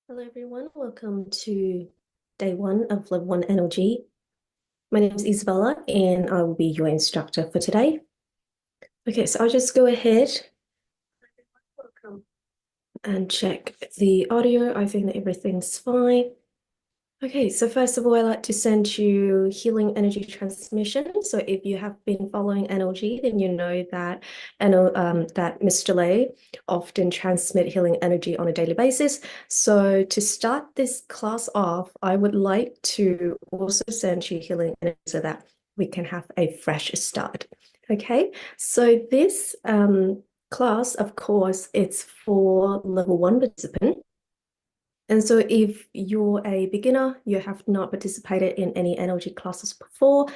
Hello, everyone. Welcome to day one of Level 1 NLG. My name is Isabella, and I will be your instructor for today. Okay, so I'll just go ahead and check the audio. I think that everything's fine. Okay, so first of all, I like to send you healing energy transmission. So if you have been following NLG, then you know that that Mr. Lay often transmit healing energy on a daily basis. So to start this class off, I would like to also send you healing energy so that we can have a fresh start. Okay, so this class, of course, it's for level 1 participant. And so if you're a beginner, you have not participated in any energy classes before,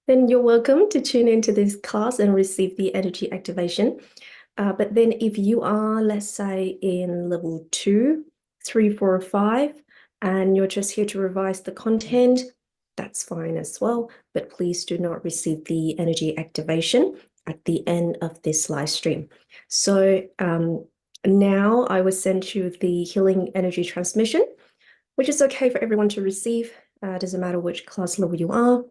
then you're welcome to tune into this class and receive the energy activation. But then if you are, let's say, in level 2, 3, 4, or 5, and you're just here to revise the content, that's fine as well. But please do not receive the energy activation at the end of this live stream. So now I will send you the healing energy transmission, which is okay for everyone to receive. Doesn't matter which class level you are,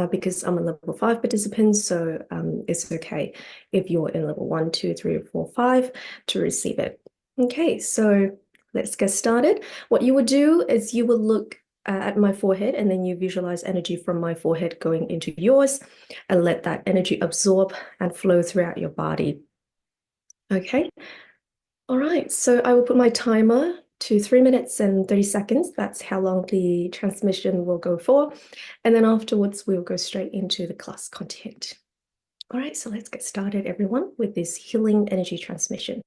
because I'm a level 5 participant, so it's okay if you're in level 1, 2, 3, or 4, 5 to receive it. Okay, so let's get started. What you would do is you will look at my forehead, and then you visualize energy from my forehead going into yours, and let that energy absorb and flow throughout your body. Okay. All right, so I will put my timer to 3 minutes and 30 seconds. That's how long the transmission will go for. And then afterwards, we'll go straight into the class content. All right, so let's get started, everyone, with this healing energy transmission.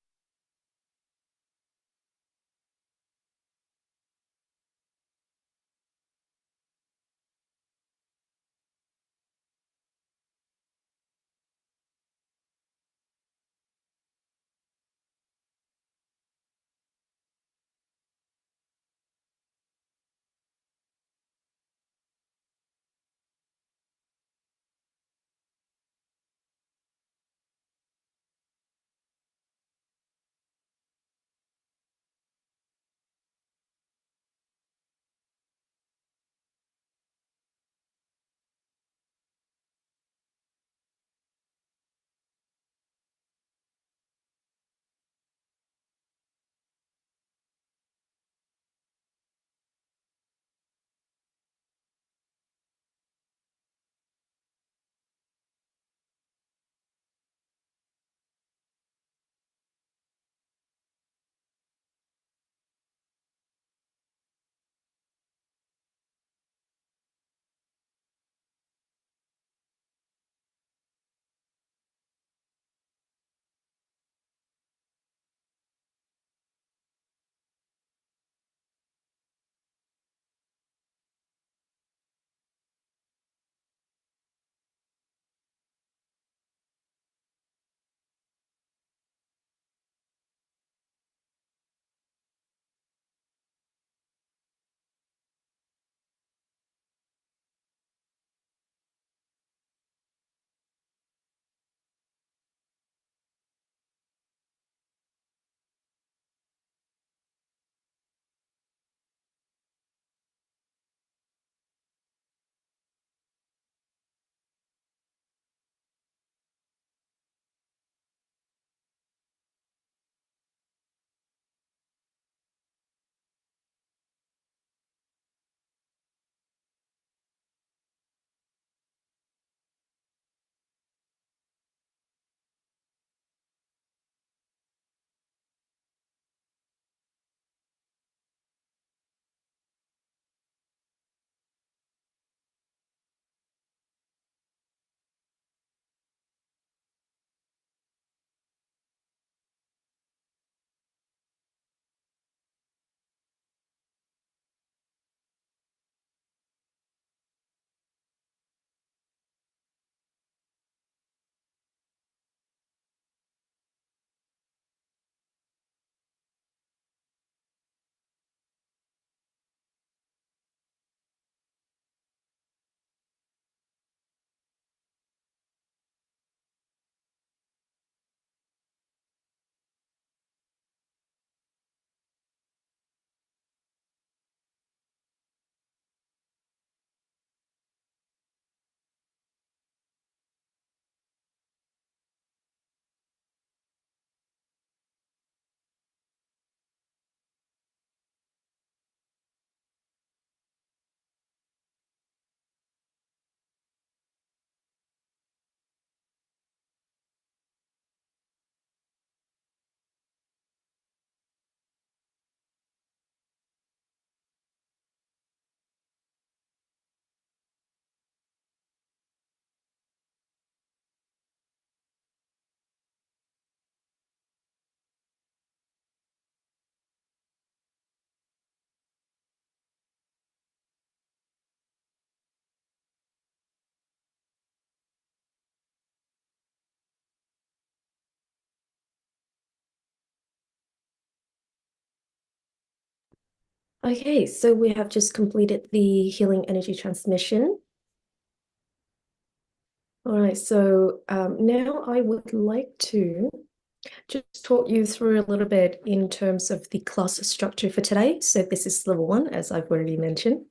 Okay, so we have just completed the healing energy transmission. All right, so now I would like to just talk you through a little bit in terms of the class structure for today. So this is level one, as I've already mentioned.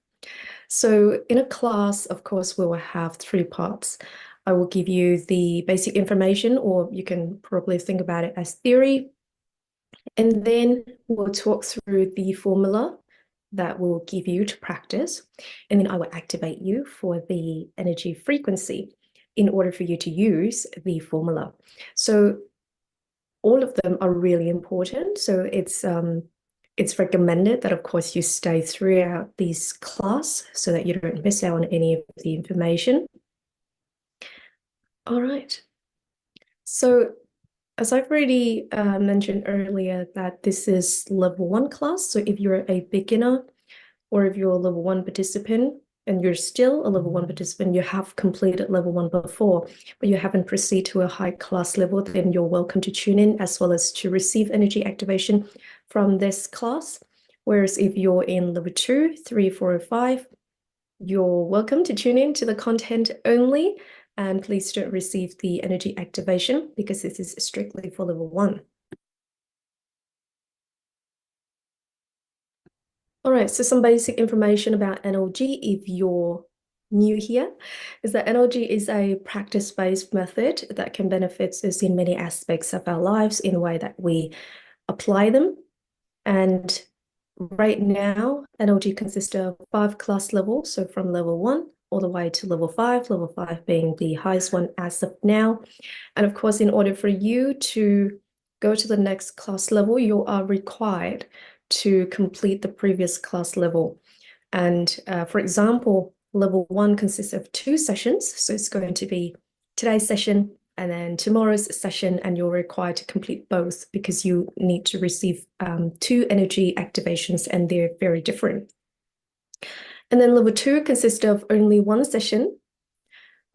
So in a class, of course, we will have three parts. I will give you the basic information, or you can probably think about it as theory. And then we'll talk through the formula that will give you to practice. And then I will activate you for the energy frequency in order for you to use the formula. So all of them are really important. So it's recommended that, of course, you stay throughout this class so that you don't miss out on any of the information. All right. So as I've already mentioned earlier, that this is level one class. So if you're a beginner or if you're a level one participant and you're still a level one participant, you have completed level one before, but you haven't proceeded to a high class level, then you're welcome to tune in as well as to receive energy activation from this class. Whereas if you're in level 2, 3, 4, or 5, you're welcome to tune in to the content only, and please don't receive the energy activation because this is strictly for level 1. All right, so some basic information about NLG if you're new here is that NLG is a practice-based method that can benefit us in many aspects of our lives in a way that we apply them. And right now, NLG consists of 5 class levels, so from level 1 all the way to level 5 being the highest one as of now. And of course, in order for you to go to the next class level, you are required to complete the previous class level. And for example, level 1 consists of 2 sessions. So it's going to be today's session and then tomorrow's session, and you're required to complete both because you need to receive 2 energy activations and they're very different. And then level 2 consists of only 1 session.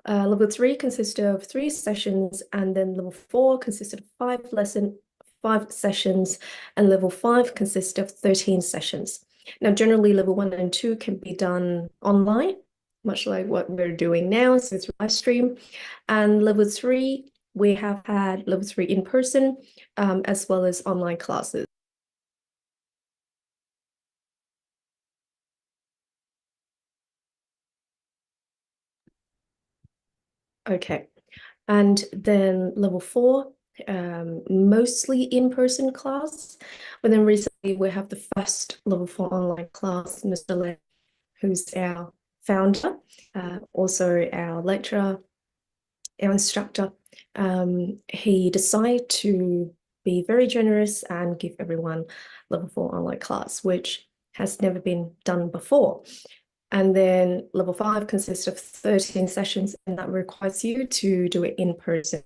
Level 3 consists of 3 sessions, and then level 4 consists of 5 sessions, and level 5 consists of 13 sessions. Now, generally, level 1 and 2 can be done online, much like what we're doing now, so it's live stream. And level 3, we have had level 3 in person, as well as online classes. Okay. And then level 4, mostly in-person class. But then recently we have the first level 4 online class, Mr. Le, who's our founder, also our lecturer, our instructor. He decided to be very generous and give everyone level 4 online class, which has never been done before. And then level 5 consists of 13 sessions, and that requires you to do it in person.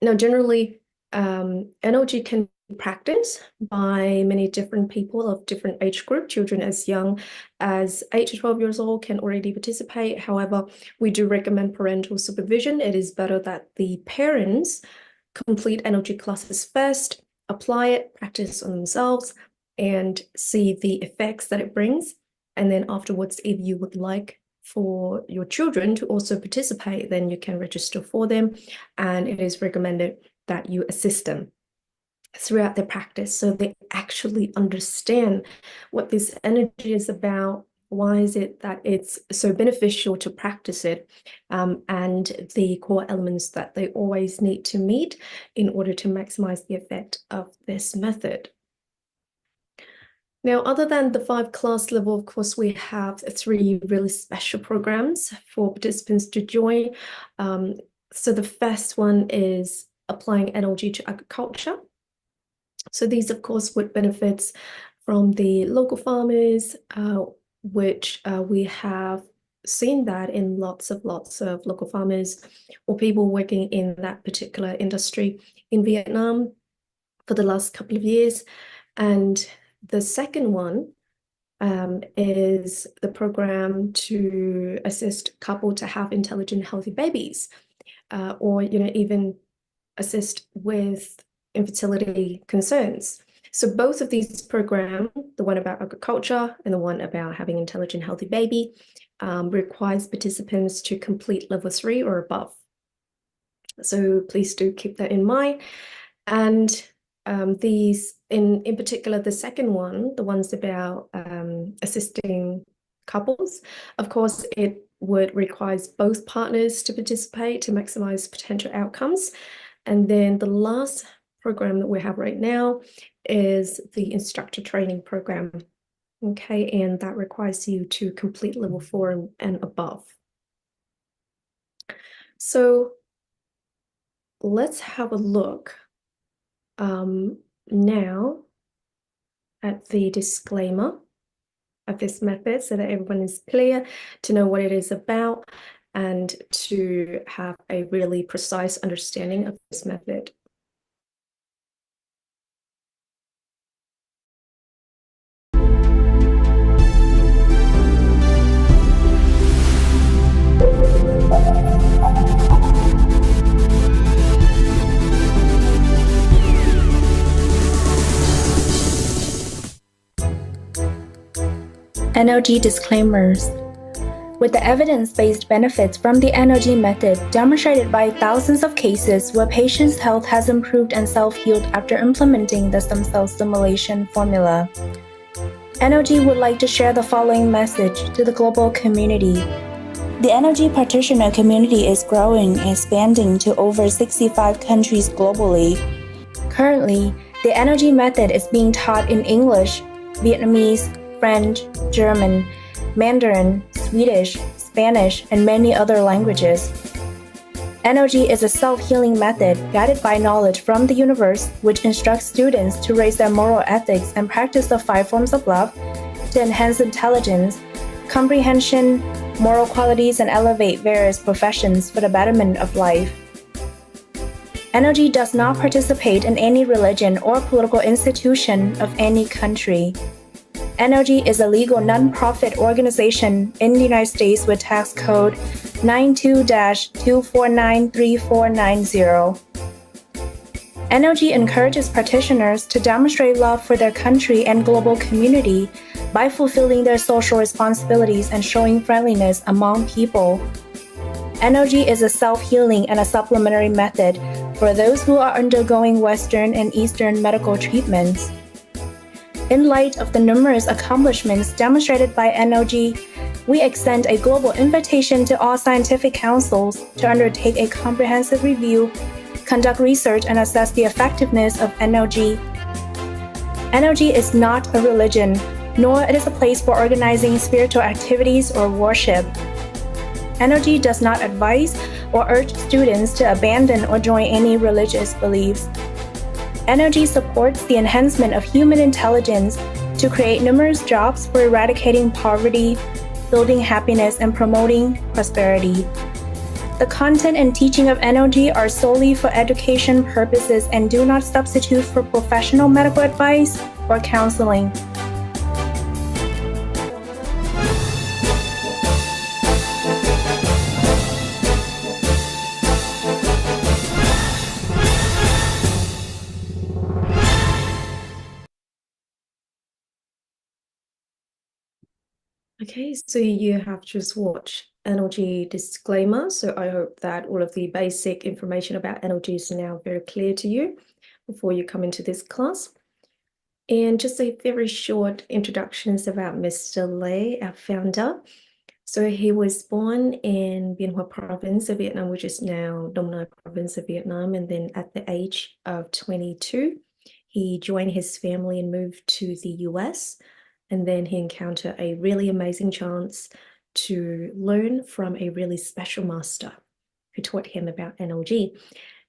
Now, generally, NLG can be practiced by many different people of different age group. Children as young as 8 to 12 years old can already participate. However, we do recommend parental supervision. It is better that the parents complete NLG classes first, apply it, practice on themselves, and see the effects that it brings. And then afterwards, if you would like for your children to also participate, then you can register for them. And it is recommended that you assist them throughout their practice so they actually understand what this energy is about. Why is it that it's so beneficial to practice it, and the core elements that they always need to meet in order to maximize the effect of this method. Now, other than the 5 class level, of course, we have 3 really special programs for participants to join. So the first one is applying NLG to agriculture. So these, of course, would benefits from the local farmers, which we have seen that in lots of local farmers or people working in that particular industry in Vietnam for the last couple of years. And the second one is the program to assist couple to have intelligent, healthy babies, or even assist with infertility concerns. So both of these programs, the one about agriculture and the one about having intelligent, healthy baby, requires participants to complete level 3 or above. So please do keep that in mind. And these, in particular, the second one, the ones about assisting couples, of course, it would require both partners to participate to maximize potential outcomes. And then the last program that we have right now is the instructor training program. Okay, and that requires you to complete level 4 and above. So let's have a look now at the disclaimer of this method so that everyone is clear to know what it is about and to have a really precise understanding of this method. NLG disclaimers. With the evidence-based benefits from the NLG method demonstrated by thousands of cases where patients' health has improved and self-healed after implementing the stem cell stimulation formula, NLG would like to share the following message to the global community. The NLG practitioner community is growing and expanding to over 65 countries globally. Currently, the NLG method is being taught in English, Vietnamese, French, German, Mandarin, Swedish, Spanish, and many other languages. NLG is a self-healing method guided by knowledge from the universe, which instructs students to raise their moral ethics and practice the 5 forms of love to enhance intelligence, comprehension, moral qualities, and elevate various professions for the betterment of life. NLG does not participate in any religion or political institution of any country. NLG is a legal non-profit organization in the United States with tax code 92-2493490. NLG encourages practitioners to demonstrate love for their country and global community by fulfilling their social responsibilities and showing friendliness among people. NLG is a self-healing and a supplementary method for those who are undergoing Western and Eastern medical treatments. In light of the numerous accomplishments demonstrated by NLG, we extend a global invitation to all scientific councils to undertake a comprehensive review, conduct research, and assess the effectiveness of NLG. NLG is not a religion, nor it is a place for organizing spiritual activities or worship. NLG does not advise or urge students to abandon or join any religious beliefs. NLG supports the enhancement of human intelligence to create numerous jobs for eradicating poverty, building happiness, and promoting prosperity. The content and teaching of NLG are solely for education purposes and do not substitute for professional medical advice or counseling. Okay, so you have just watched NLG disclaimer. So I hope that all of the basic information about NLG is now very clear to you before you come into this class. And just a very short introduction about Mr. Lê, our founder. So he was born in Bien Hoa province of Vietnam, which is now Dong Nai province of Vietnam. And then at the age of 22, he joined his family and moved to the US. And then he encountered a really amazing chance to learn from a really special master who taught him about NLG.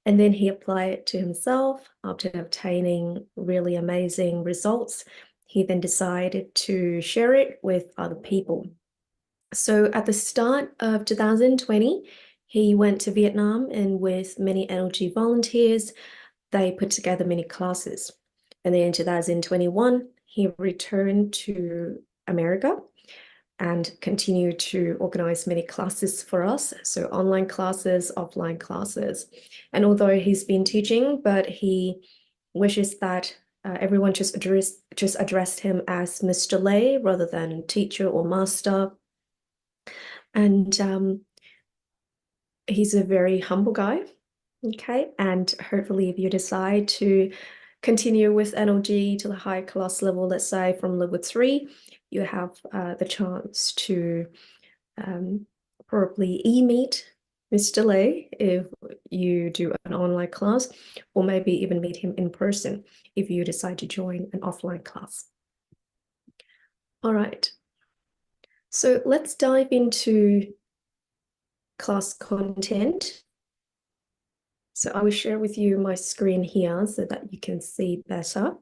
And then he applied it to himself. After obtaining really amazing results, he then decided to share it with other people. So at the start of 2020, he went to Vietnam, and with many NLG volunteers, they put together many classes. And then in 2021, he returned to America and continued to organize many classes for us. So online classes, offline classes. And although he's been teaching, but he wishes that everyone just addressed him as Mr. Lei rather than teacher or master. And he's a very humble guy. Okay, and hopefully if you decide to continue with NLG to the high class level, let's say from level 3, you have the chance to probably meet Mr. Lei if you do an online class, or maybe even meet him in person if you decide to join an offline class. All right, so let's dive into class content. So I will share with you my screen here so that you can see better.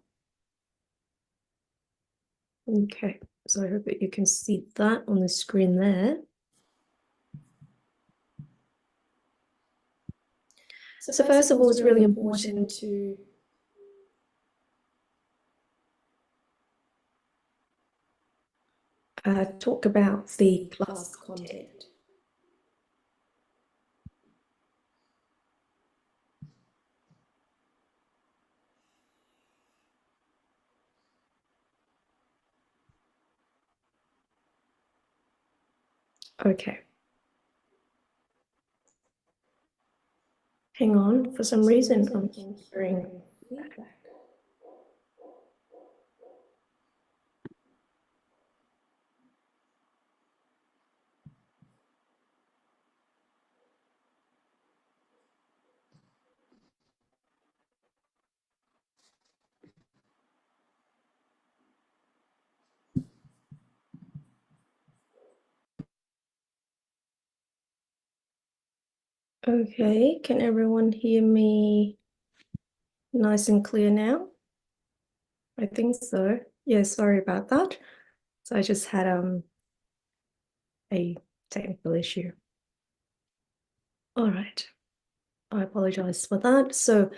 Okay, so I hope that you can see that on the screen there. So first of all, it's really important to talk about the class content. Okay. Hang on, for some reason I'm hearing feedback. Okay, can everyone hear me nice and clear now? I think so. Yeah, sorry about that. So I just had a technical issue. All right, I apologize for that. So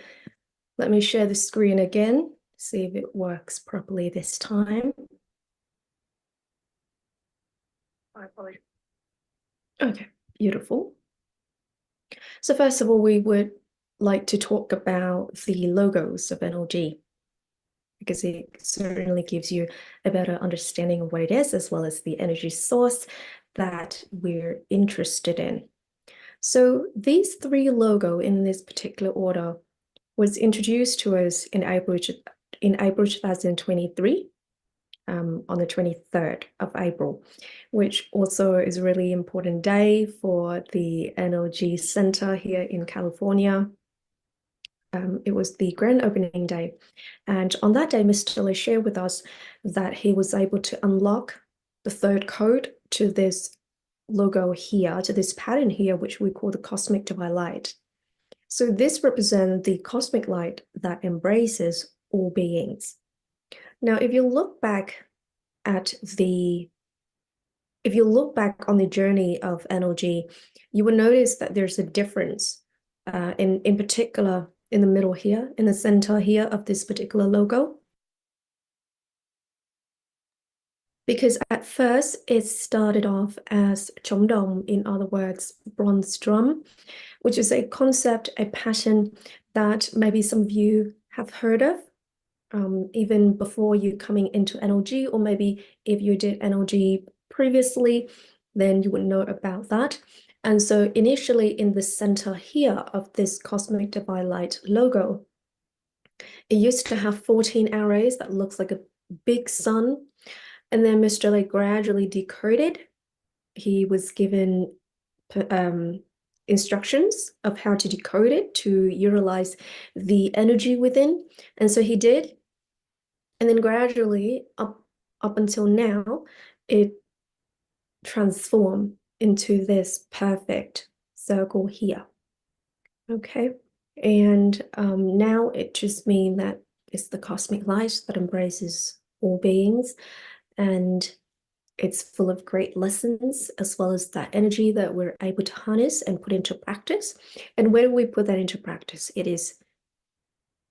let me share the screen again, see if it works properly this time. I apologize. Okay, beautiful. So first of all, we would like to talk about the logos of NLG, because it certainly gives you a better understanding of what it is, as well as the energy source that we're interested in. So these 3 logos in this particular order was introduced to us in April 2023, on the 23rd of April, which also is a really important day for the NLG Center here in California. It was the grand opening day. And on that day, Mr. Lee shared with us that he was able to unlock the 3rd code to this logo here, to this pattern here, which we call the cosmic divine light. So this represents the cosmic light that embraces all beings. Now, if you look back on the journey of NLG, you will notice that there's a difference, in particular in the middle here, in the center here of this particular logo. Because at first it started off as Chongdong, in other words, bronze drum, which is a concept, a pattern that maybe some of you have heard of, even before you coming into NLG, or maybe if you did NLG previously, then you would know about that. And so initially in the center here of this cosmic divine light logo, it used to have 14 arrays that looks like a big sun. And then Mr. Lei gradually decoded. He was given instructions of how to decode it to utilize the energy within. And so he did. And then gradually, up until now, it transformed into this perfect circle here. Okay. And now it just means that it's the cosmic light that embraces all beings, and it's full of great lessons, as well as that energy that we're able to harness and put into practice. And where do we put that into practice? It is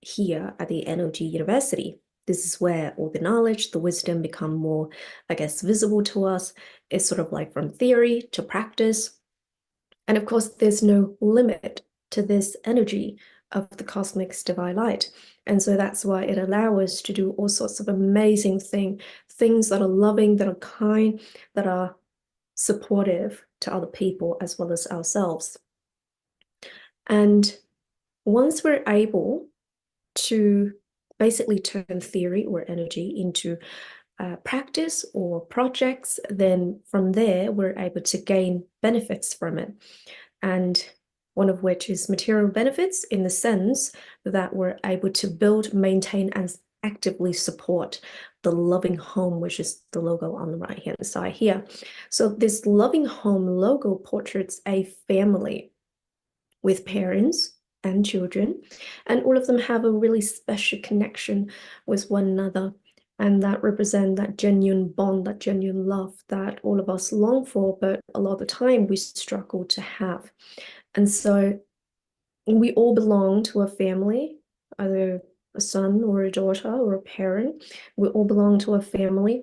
here at the NLG University. This is where all the knowledge, the wisdom become more, I guess, visible to us. It's sort of like from theory to practice. And of course, there's no limit to this energy of the cosmic divine light. And so that's why it allows us to do all sorts of amazing things that are loving, that are kind, that are supportive to other people as well as ourselves. And once we're able to basically turn theory or energy into practice or projects, then from there we're able to gain benefits from it. And one of which is material benefits, in the sense that we're able to build, maintain, and actively support the loving home, which is the logo on the right hand side here. So this loving home logo portraits a family with parents and children, and all of them have a really special connection with one another, and that represent that genuine bond, that genuine love that all of us long for, but a lot of the time we struggle to have. And so we all belong to a family, either a son or a daughter or a parent. We all belong to a family.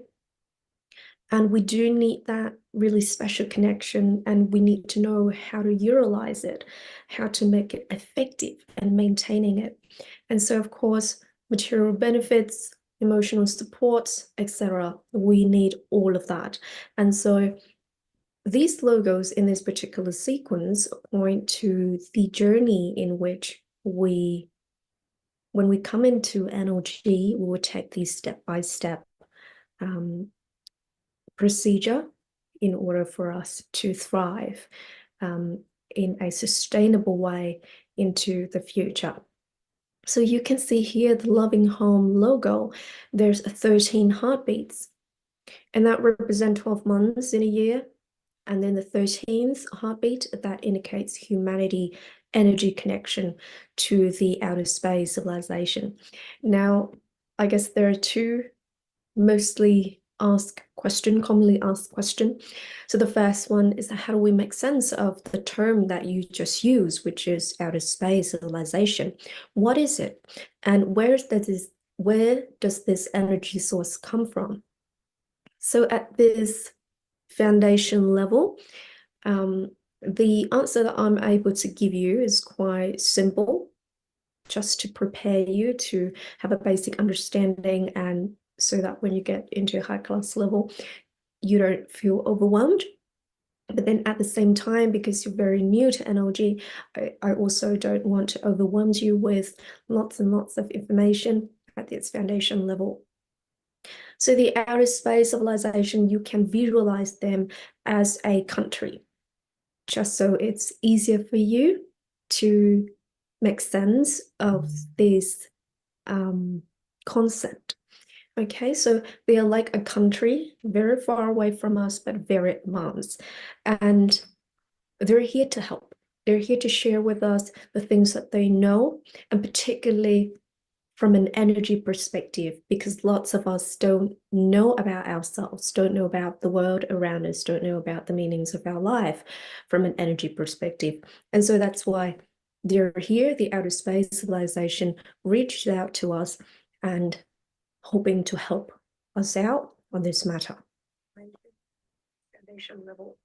And we do need that really special connection, and we need to know how to utilize it, how to make it effective and maintaining it. And so, of course, material benefits, emotional supports, etc. We need all of that. And so these logos in this particular sequence point to the journey in which when we come into NLG, we will take these step-by-step procedure in order for us to thrive in a sustainable way into the future. So you can see here the Loving Home logo. There's 13 heartbeats, and that represents 12 months in a year. And then the 13th heartbeat, that indicates humanity energy connection to the outer space civilization. Now, I guess there are two commonly asked question. So the first one is, how do we make sense of the term that you just used, which is outer space civilization? What is it? And where does this energy source come from? So at this foundation level, the answer that I'm able to give you is quite simple, just to prepare you to have a basic understanding, and so that when you get into a high class level, you don't feel overwhelmed. But then at the same time, because you're very new to NLG, I also don't want to overwhelm you with lots and lots of information at its foundation level. So the outer space civilization, you can visualize them as a country, just so it's easier for you to make sense of this concept. Okay, so they are like a country very far away from us, but very advanced. And they're here to help. They're here to share with us the things that they know, and particularly from an energy perspective, because lots of us don't know about ourselves, don't know about the world around us, don't know about the meanings of our life from an energy perspective. And so that's why they're here. The outer space civilization reached out to us and hoping to help us out on this matter. Foundation level.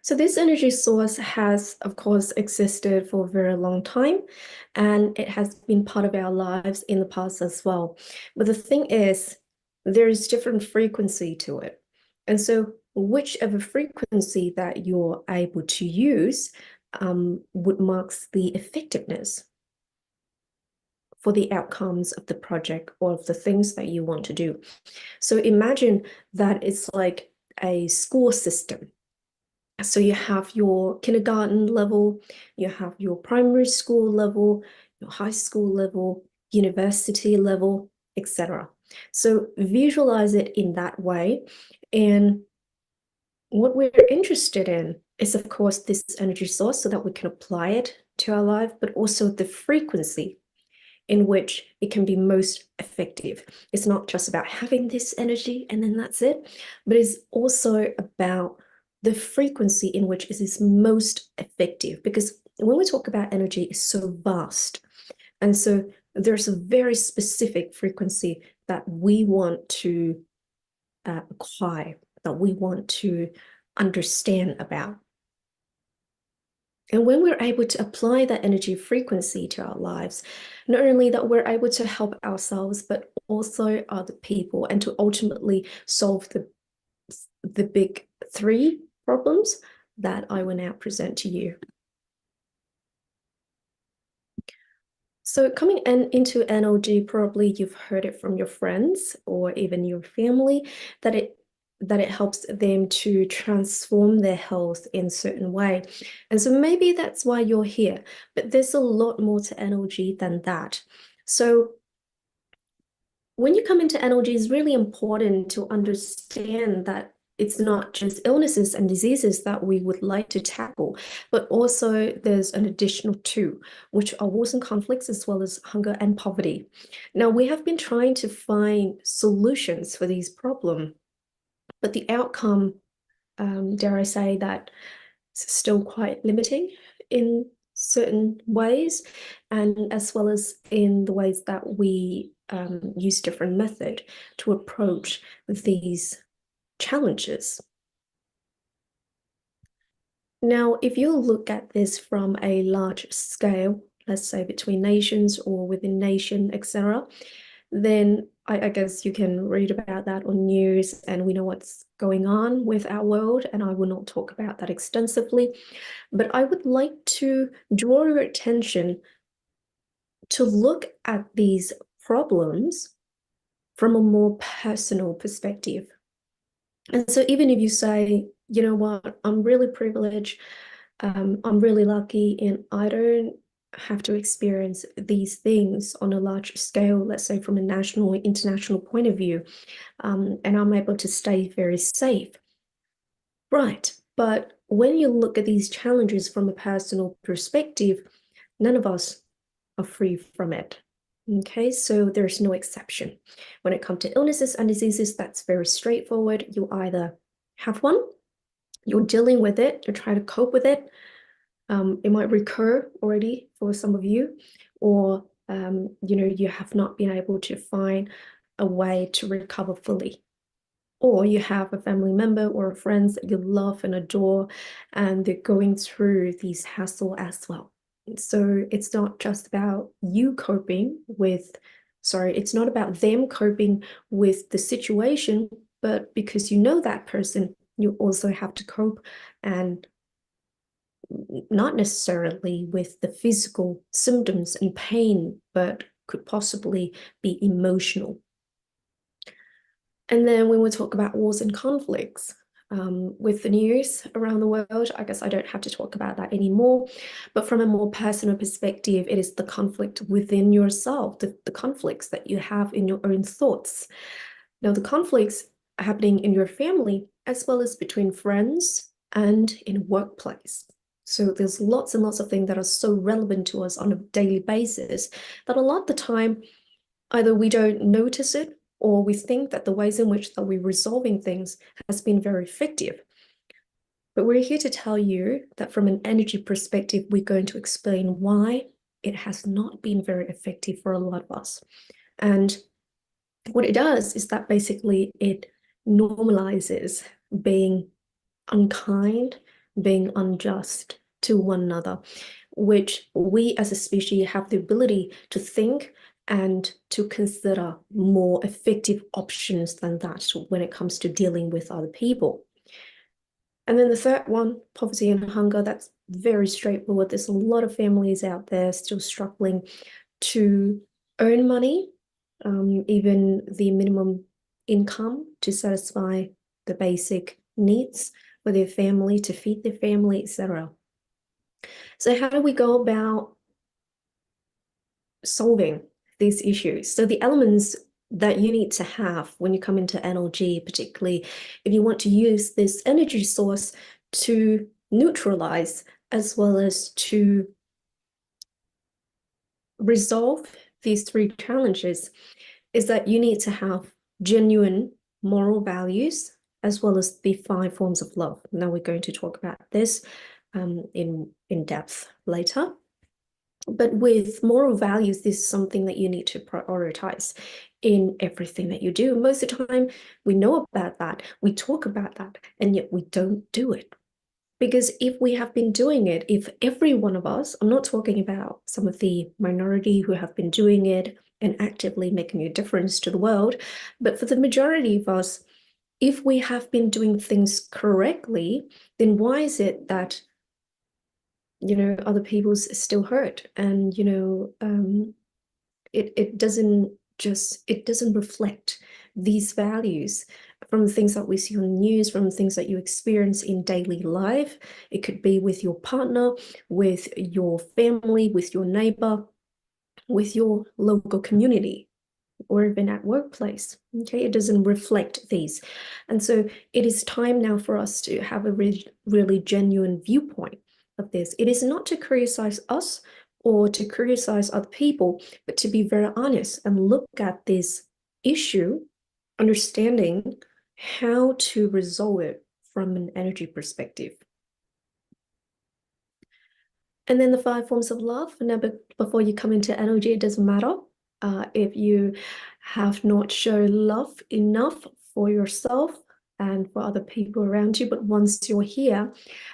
So this energy source has, of course, existed for a very long time, and it has been part of our lives in the past as well. But the thing is, there is different frequency to it. And so whichever frequency that you're able to use would marks the effectiveness for the outcomes of the project or of the things that you want to do. So imagine that it's like a school system. So you have your kindergarten level, you have your primary school level, your high school level, university level, etc. So visualize it in that way. And what we're interested in is, of course, this energy source so that we can apply it to our life, but also the frequency in which it can be most effective. It's not just about having this energy and then that's it, but it's also about the frequency in which it is most effective. Because when we talk about energy, it's so vast. And so there's a very specific frequency that we want to acquire, that we want to understand about. And when we're able to apply that energy frequency to our lives, not only that we're able to help ourselves, but also other people, and to ultimately solve the big three problems that I will now present to you. So coming into NLG, probably you've heard it from your friends or even your family that it helps them to transform their health in a certain way. And so maybe that's why you're here, but there's a lot more to NLG than that. So when you come into NLG, it's really important to understand that it's not just illnesses and diseases that we would like to tackle, but also there's an additional two, which are wars and conflicts, as well as hunger and poverty. Now, we have been trying to find solutions for these problems, but the outcome, dare I say, that it's still quite limiting in certain ways, and as well as in the ways that we use different method to approach these challenges. Now, if you look at this from a large scale, let's say between nations or within nation, etc., then I guess you can read about that on news and we know what's going on with our world, and I will not talk about that extensively. But I would like to draw your attention to look at these problems from a more personal perspective. And so even if you say, you know what, I'm really privileged, I'm really lucky, and I don't have to experience these things on a large scale, let's say from a national or international point of view, and I'm able to stay very safe. Right. But when you look at these challenges from a personal perspective, none of us are free from it. Okay, so there's no exception. When it comes to illnesses and diseases, that's very straightforward. You either have one, you're dealing with it, you're trying to cope with it. It might recur already for some of you, or you have not been able to find a way to recover fully. Or you have a family member or friends that you love and adore, and they're going through these hassle as well. So it's not just about you coping with, sorry, it's not about them coping with the situation, but because you know that person, you also have to cope, and not necessarily with the physical symptoms and pain, but could possibly be emotional. And then when we talk about wars and conflicts, with the news around the world, I guess I don't have to talk about that anymore. But from a more personal perspective, it is the conflict within yourself, the conflicts that you have in your own thoughts. Now, the conflicts are happening in your family, as well as between friends and in workplace. So there's lots and lots of things that are so relevant to us on a daily basis that a lot of the time, either we don't notice it, or we think that the ways in which that we're resolving things has been very effective. But we're here to tell you that from an energy perspective, we're going to explain why it has not been very effective for a lot of us. And what it does is that basically it normalizes being unkind, being unjust to one another, which we as a species have the ability to think and to consider more effective options than that when it comes to dealing with other people. And then the third one, poverty and hunger, that's very straightforward. There's a lot of families out there still struggling to earn money, even the minimum income to satisfy the basic needs for their family, to feed their family, etc. So how do we go about solving these issues? So the elements that you need to have when you come into NLG, particularly if you want to use this energy source to neutralize as well as to resolve these three challenges, is that you need to have genuine moral values as well as the 5 forms of love. Now we're going to talk about this in depth later. But with moral values, this is something that you need to prioritize in everything that you do. Most of the time, we know about that, we talk about that, and yet we don't do it. Because if we have been doing it, if every one of us, I'm not talking about some of the minority who have been doing it and actively making a difference to the world, but for the majority of us, if we have been doing things correctly, then why is it that, other people's still hurt? And, it doesn't reflect these values from things that we see on the news, from things that you experience in daily life. It could be with your partner, with your family, with your neighbor, with your local community, or even at workplace. Okay, it doesn't reflect these. And so it is time now for us to have a really genuine viewpoint of this. It is not to criticize us or to criticize other people, but to be very honest and look at this issue, understanding how to resolve it from an energy perspective. And then the 5 forms of love. Now, before you come into energy, it doesn't matter if you have not shown love enough for yourself and for other people around you. But once you're here,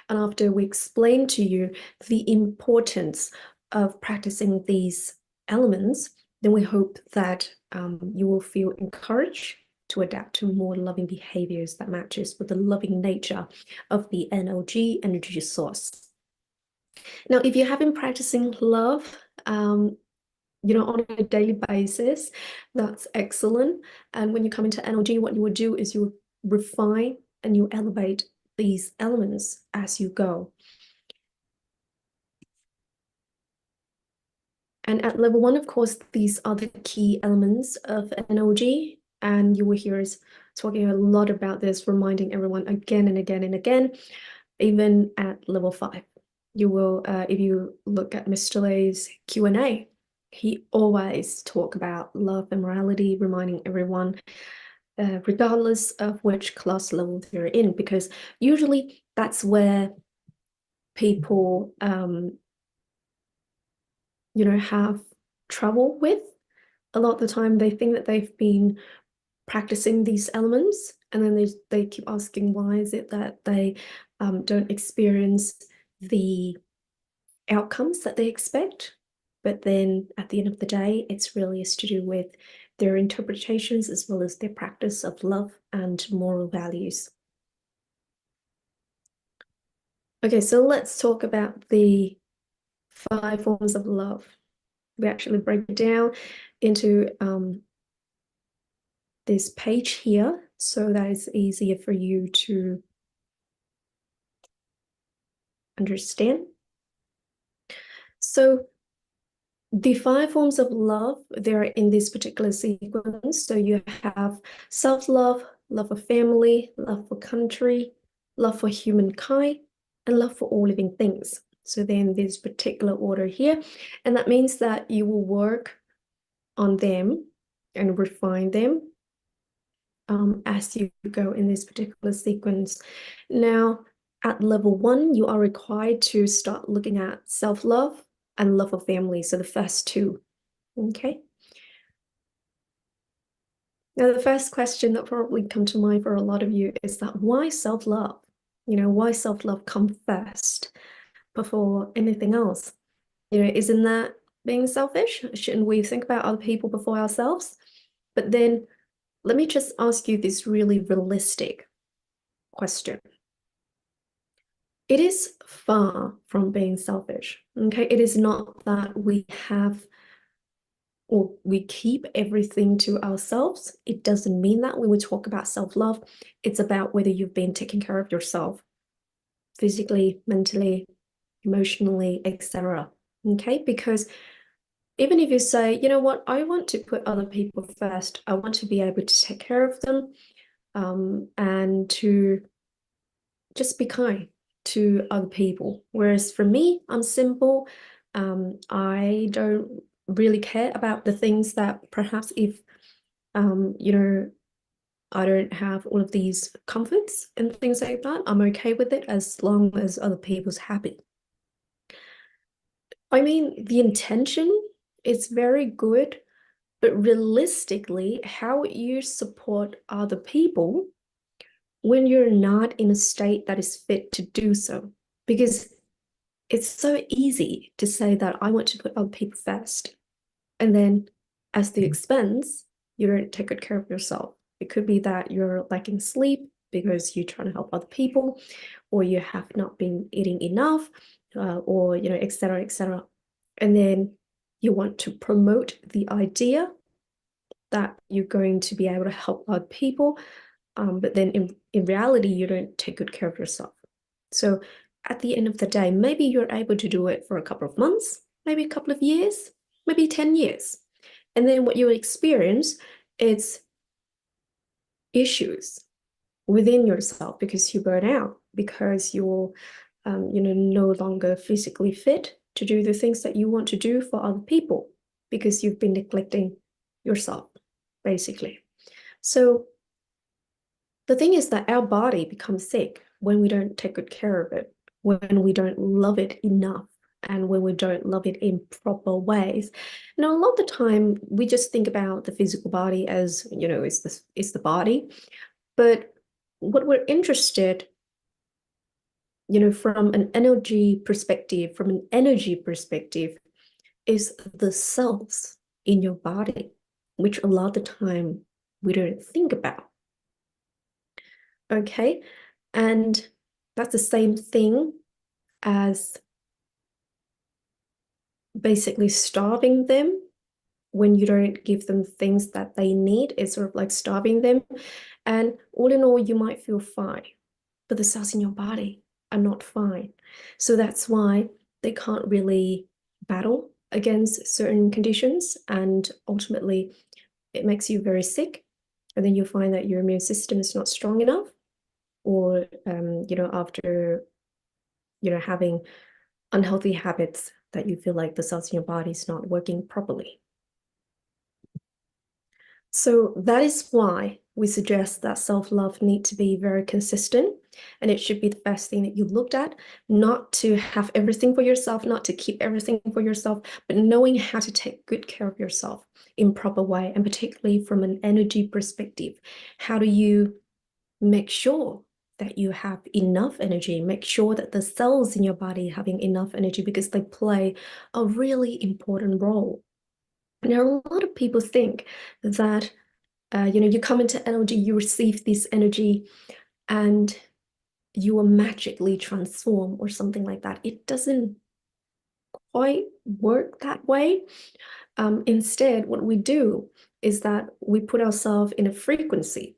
and after we explain to you the importance of practicing these elements, then we hope that you will feel encouraged to adapt to more loving behaviors that matches with the loving nature of the energy source. Now, if you have been practicing love, on a daily basis, that's excellent. And when you come into energy, what you would do is you refine and you elevate these elements as you go. And at level 1, of course, these are the key elements of energy. And you will hear us talking a lot about this, reminding everyone again and again and again, even at level 5. You will, if you look at Mr. Lay's Q&A, he always talk about love and morality, reminding everyone, regardless of which class level they're in, because usually that's where people, have trouble with. A lot of the time they think that they've been practicing these elements, and then they keep asking why is it that they don't experience the outcomes that they expect. But then at the end of the day, it's really is to do with their interpretations as well as their practice of love and moral values. Okay, so let's talk about the 5 forms of love. We actually break it down into this page here, so that it's easier for you to understand. So the 5 forms of love, they're in this particular sequence. So you have self-love, love for family, love for country, love for humankind, and love for all living things. So then this particular order here, and that means that you will work on them and refine them as you go in this particular sequence. Now, at level 1, you are required to start looking at self-love and love of family, so the first 2, okay? Now, the first question that probably come to mind for a lot of you is that why self-love? Why self-love come first before anything else? Isn't that being selfish? Shouldn't we think about other people before ourselves? But then let me just ask you this really realistic question. It is far from being selfish, okay? It is not that we have or we keep everything to ourselves. It doesn't mean that when we talk about self-love, it's about whether you've been taking care of yourself physically, mentally, emotionally, etc. Okay, because even if you say, you know what, I want to put other people first, I want to be able to take care of them, and to just be kind to other people. Whereas for me, I'm simple. I don't really care about the things that perhaps if, I don't have all of these comforts and things like that, I'm okay with it as long as other people's happy. I mean, the intention is very good, but realistically, how you support other people when you're not in a state that is fit to do so. because it's so easy to say that I want to put other people first. And then as the expense, you don't take good care of yourself. It could be that you're lacking sleep because you're trying to help other people, or you have not been eating enough, or, et cetera, et cetera. And then you want to promote the idea that you're going to be able to help other people, but then in reality, you don't take good care of yourself. So at the end of the day, maybe you're able to do it for a couple of months, maybe a couple of years, maybe 10 years. And then what you experience is issues within yourself because you burn out, because you're no longer physically fit to do the things that you want to do for other people because you've been neglecting yourself, basically. So the thing is that our body becomes sick when we don't take good care of it, when we don't love it enough, and when we don't love it in proper ways. Now, a lot of the time, we just think about the physical body as, it's the body. But what we're interested, from an energy perspective, is the cells in your body, which a lot of the time we don't think about. Okay, and that's the same thing as basically starving them when you don't give them things that they need. It's sort of like starving them. And all in all, you might feel fine, but the cells in your body are not fine. So that's why they can't really battle against certain conditions. And ultimately, it makes you very sick. And then you find that your immune system is not strong enough. Or, after, having unhealthy habits that you feel like the cells in your body is not working properly. So that is why we suggest that self-love need to be very consistent, and it should be the first thing that you looked at, not to have everything for yourself, not to keep everything for yourself, but knowing how to take good care of yourself in proper way, and particularly from an energy perspective. How do you make sure that you have enough energy? Make sure that the cells in your body having enough energy, because they play a really important role. Now, a lot of people think that, you come into energy, you receive this energy, and you will magically transform or something like that. It doesn't quite work that way. Instead, what we do is that we put ourselves in a frequency,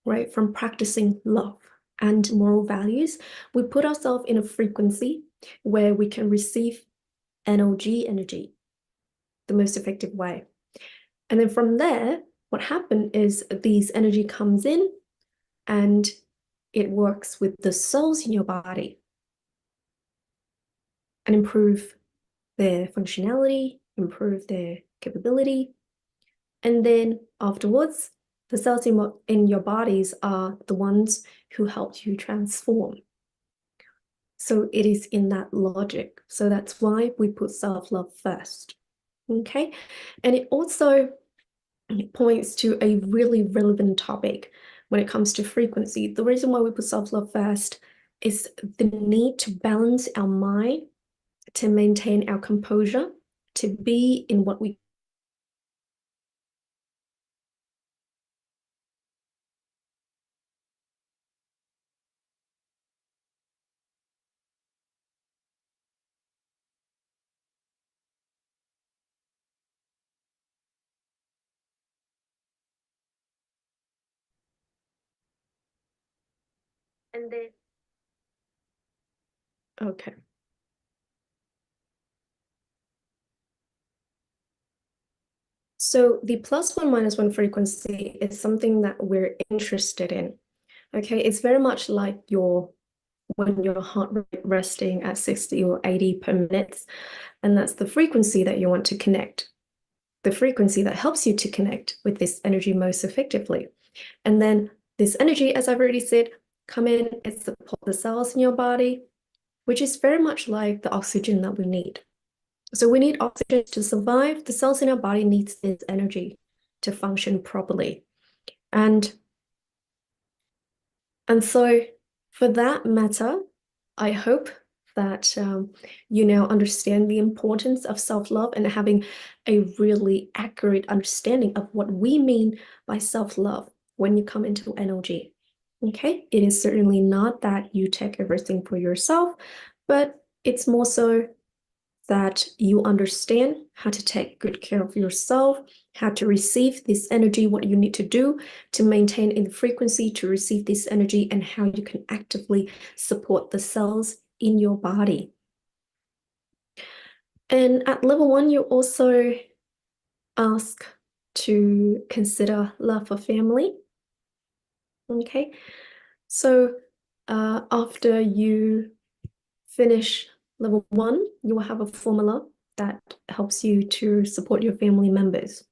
right? From practicing love and moral values, we put ourselves in a frequency where we can receive energy the most effective way. And then from there, what happens is these energy comes in and it works with the cells in your body and improve their functionality, improve their capability. And then afterwards, the cells in your bodies are the ones who help you transform. So it is in that logic. So that's why we put self-love first. Okay. And it also points to a really relevant topic when it comes to frequency. The reason why we put self-love first is the need to balance our mind, to maintain our composure, to be in what we and then okay. So the +1 -1 frequency is something that we're interested in. Okay, it's very much like when your heart rate resting at 60 or 80 per minute, and that's the frequency that you want to connect, the frequency that helps you to connect with this energy most effectively. And then this energy, as I've already said, come in and support the cells in your body, which is very much like the oxygen that we need. So we need oxygen to survive. The cells in our body needs this energy to function properly. And so for that matter, I hope that you now understand the importance of self-love and having a really accurate understanding of what we mean by self-love when you come into NLG. Okay, it is certainly not that you take everything for yourself, but it's more so that you understand how to take good care of yourself, how to receive this energy, what you need to do to maintain in the frequency to receive this energy, and how you can actively support the cells in your body. And at level 1, you also ask to consider love for family. Okay, so after you finish level 1, you will have a formula that helps you to support your family members.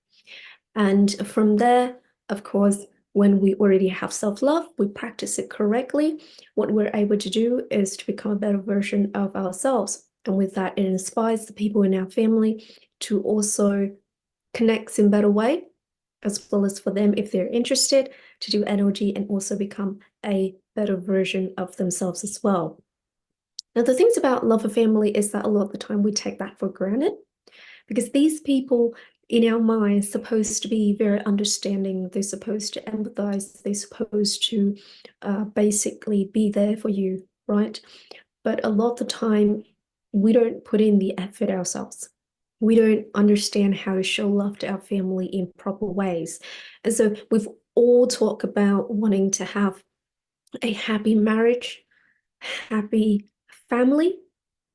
And from there, of course, when we already have self-love, we practice it correctly, what we're able to do is to become a better version of ourselves. And with that, it inspires the people in our family to also connect in a better way, as well as for them, if they're interested, to do NLG and also become a better version of themselves as well. Now, the things about love for family is that a lot of the time we take that for granted because these people in our minds supposed to be very understanding. They're supposed to empathize. They're supposed to basically be there for you, right? But a lot of the time, we don't put in the effort ourselves. We don't understand how to show love to our family in proper ways. And so we've all talked about wanting to have a happy marriage, happy family,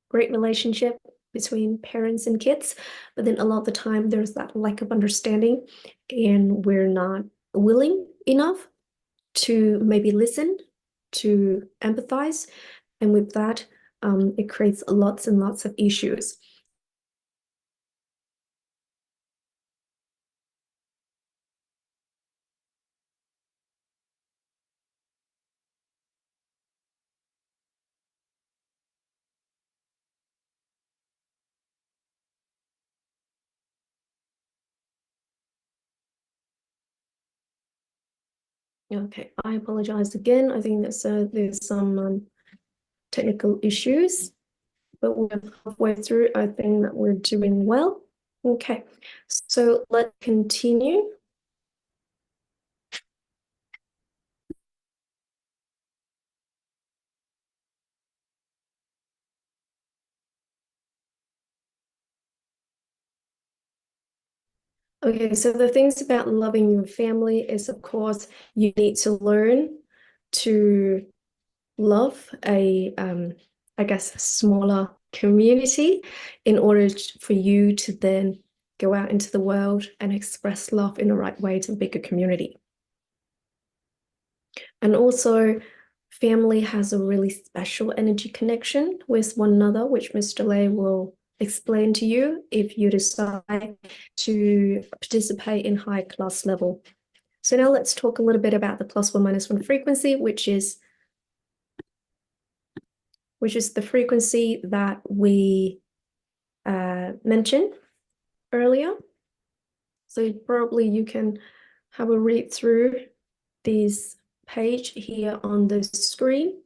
great relationship between parents and kids, but then a lot of the time there's that lack of understanding and we're not willing enough to maybe listen, to empathize, and with that it creates lots and lots of issues. Okay, I apologize again. I think that's there's some technical issues, but we're halfway through. I think that we're doing well. Okay, so let's continue. Okay, so the things about loving your family is, of course, you need to learn to love I guess, smaller community in order for you to then go out into the world and express love in the right way to a bigger community. And also, family has a really special energy connection with one another, which Mr. Lei will explain to you if you decide to participate in high class level. So now let's talk a little bit about the +1 - 1 frequency, which is the frequency that we mentioned earlier. So probably you can have a read through this page here on the screen.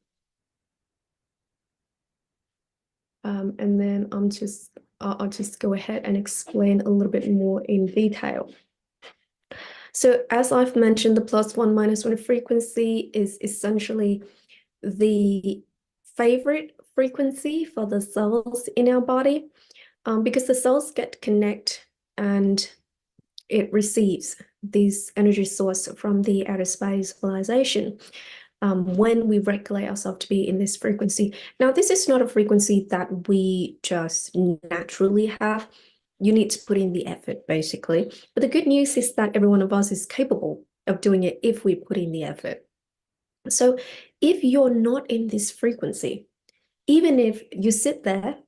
And then I'll just go ahead and explain a little bit more in detail. So as I've mentioned, the +1 - 1 frequency is essentially the favorite frequency for the cells in our body, because the cells get connect and it receives this energy source from the outer space civilization. When we regulate ourselves to be in this frequency. Now, this is not a frequency that we just naturally have. You need to put in the effort, basically. But the good news is that every one of us is capable of doing it if we put in the effort. So if you're not in this frequency, even if you sit there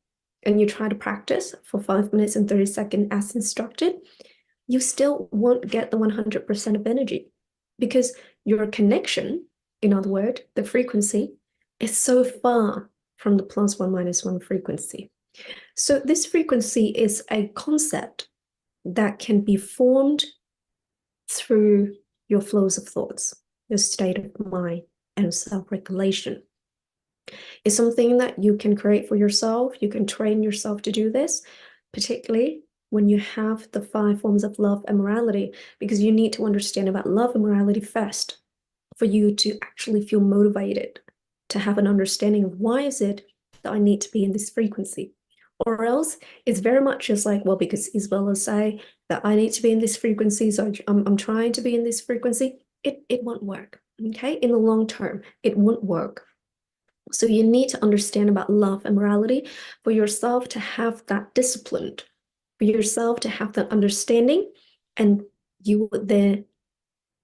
and you try to practice for 5 minutes and 30 seconds as instructed, you still won't get the 100% of energy because your connection, in other words, the frequency, is so far from the +1 - 1 frequency. So this frequency is a concept that can be formed through your flows of thoughts, your state of mind, and self-regulation. It's something that you can create for yourself. You can train yourself to do this, particularly when you have the 5 forms of love and morality, because you need to understand about love and morality first for you to actually feel motivated to have an understanding of why is it that I need to be in this frequency. Or else it's very much just like, well, because Isabella say that I need to be in this frequency, so I'm trying to be in this frequency. It won't work. Okay, in the long term, it won't work. So you need to understand about love and morality for yourself to have that discipline, for yourself to have that understanding, and you would then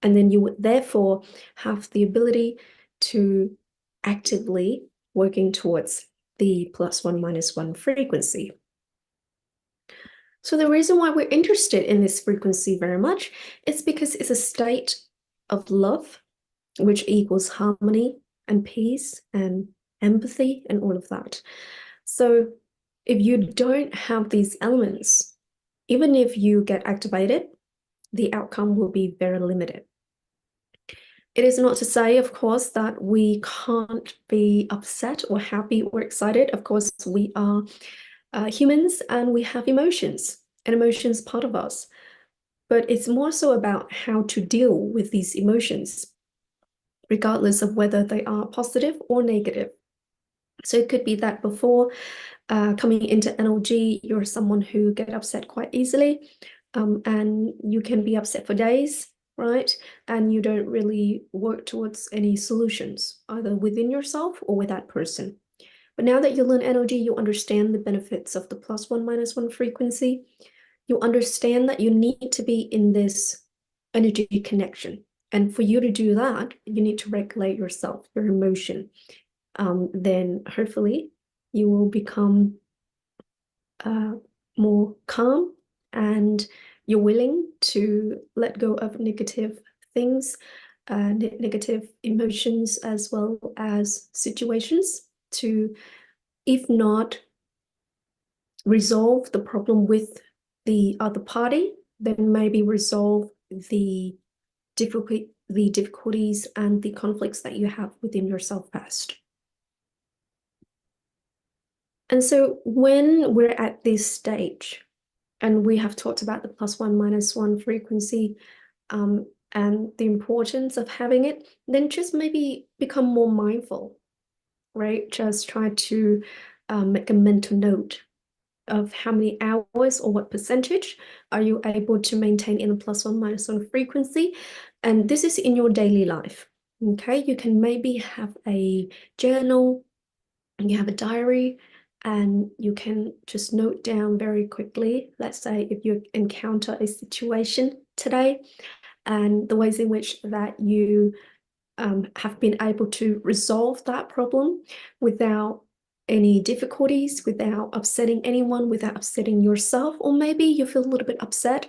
you would therefore have the ability to actively working towards the +1 -1 frequency. So the reason why we're interested in this frequency very much is because it's a state of love, which equals harmony and peace and empathy and all of that. So if you don't have these elements, even if you get activated, the outcome will be very limited. It is not to say, of course, that we can't be upset or happy or excited. Of course, we are humans and we have emotions, and emotions part of us. But it's more so about how to deal with these emotions, regardless of whether they are positive or negative. So it could be that before coming into NLG, you're someone who get upset quite easily, and you can be upset for days, right? And you don't really work towards any solutions, either within yourself or with that person. But now that you learn NLG, you understand the benefits of the +1 -1 frequency. You understand that you need to be in this energy connection. And for you to do that, you need to regulate yourself, your emotion. Then hopefully you will become more calm, and you're willing to let go of negative things, negative emotions, as well as situations to, if not resolve the problem with the other party, then maybe resolve the difficulties and the conflicts that you have within yourself first. And so when we're at this stage, and we have talked about the +1 -1 frequency, and the importance of having it, then just maybe become more mindful, right? Just try to make a mental note of how many hours or what percentage are you able to maintain in the +1 -1 frequency. And this is in your daily life. Okay, you can maybe have a journal, and you have a diary, and you can just note down very quickly. Let's say if you encounter a situation today, and the ways in which that you have been able to resolve that problem without any difficulties, without upsetting anyone, without upsetting yourself, or maybe you feel a little bit upset,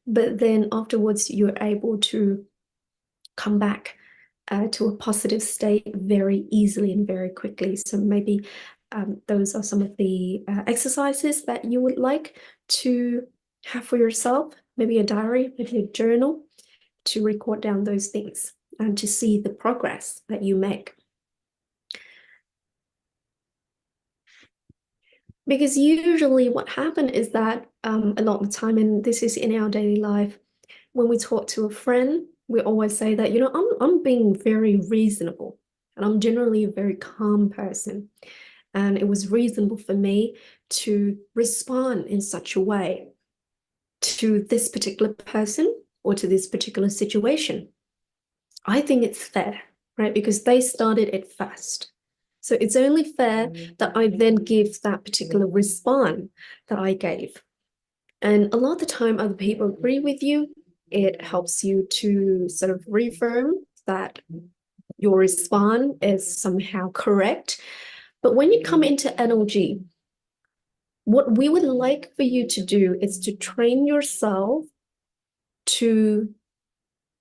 but then afterwards you're able to come back to a positive state very easily and very quickly. So maybe those are some of the exercises that you would like to have for yourself, maybe a diary, maybe a journal, to record down those things and to see the progress that you make. Because usually what happens is that a lot of the time, and this is in our daily life, when we talk to a friend, we always say that, I'm being very reasonable, and I'm generally a very calm person. And it was reasonable for me to respond in such a way to this particular person or to this particular situation. I think it's fair, right? Because they started it first. So it's only fair that I then give that particular response that I gave. And a lot of the time, other people agree with you. It helps you to sort of reaffirm that your response is somehow correct. But when you come into NLG, what we would like for you to do is to train yourself to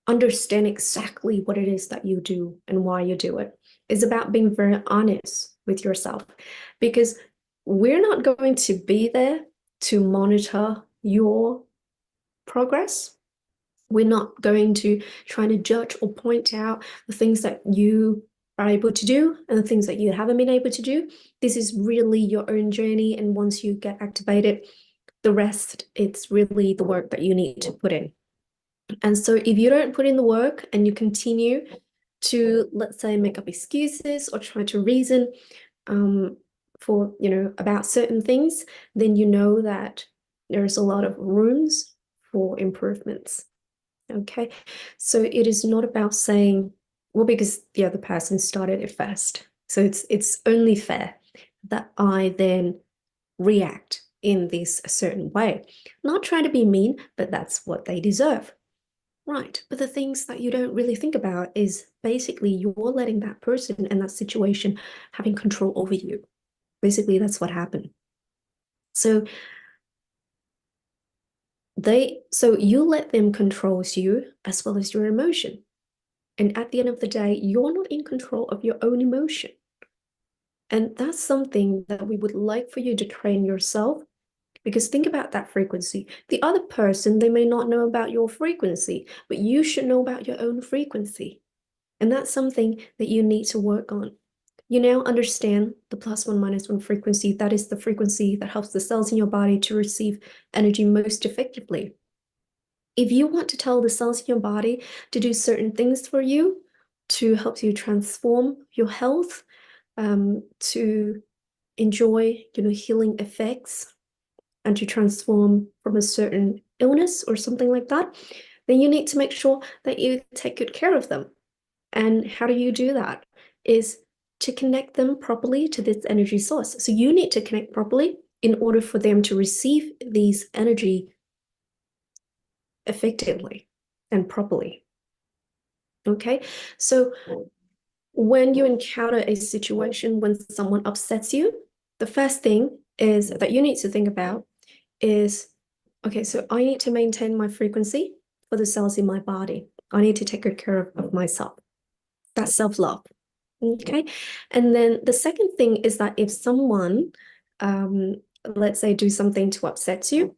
understand exactly what it is that you do and why you do it. It's about being very honest with yourself, because we're not going to be there to monitor your progress. We're not going to try to judge or point out the things that you are able to do and the things that you haven't been able to do. This is really your own journey. And once you get activated, the rest, it's really the work that you need to put in. And so if you don't put in the work and you continue to, let's say, make up excuses or try to reason for, about certain things, then you know that there's a lot of rooms for improvements. Okay, so it is not about saying, well, because the other person started it first. So it's only fair that I then react in this certain way. Not trying to be mean, but that's what they deserve. Right. But the things that you don't really think about is basically you're letting that person and that situation having control over you. Basically, that's what happened. So you let them control you as well as your emotion. And at the end of the day, you're not in control of your own emotion. And that's something that we would like for you to train yourself. Because think about that frequency. The other person, they may not know about your frequency, but you should know about your own frequency. And that's something that you need to work on. You now understand the +1 -1 frequency. That is the frequency that helps the cells in your body to receive energy most effectively. If you want to tell the cells in your body to do certain things for you, to help you transform your health, to enjoy, healing effects, and to transform from a certain illness or something like that, then you need to make sure that you take good care of them. And how do you do that? Is to connect them properly to this energy source. So you need to connect properly in order for them to receive these energy effectively and properly. Okay, so when you encounter a situation when someone upsets you, the first thing is that you need to think about is, okay, so I need to maintain my frequency for the cells in my body. I need to take good care of myself. That's self-love. Okay. And then the second thing is that if someone, let's say, do something to upset you,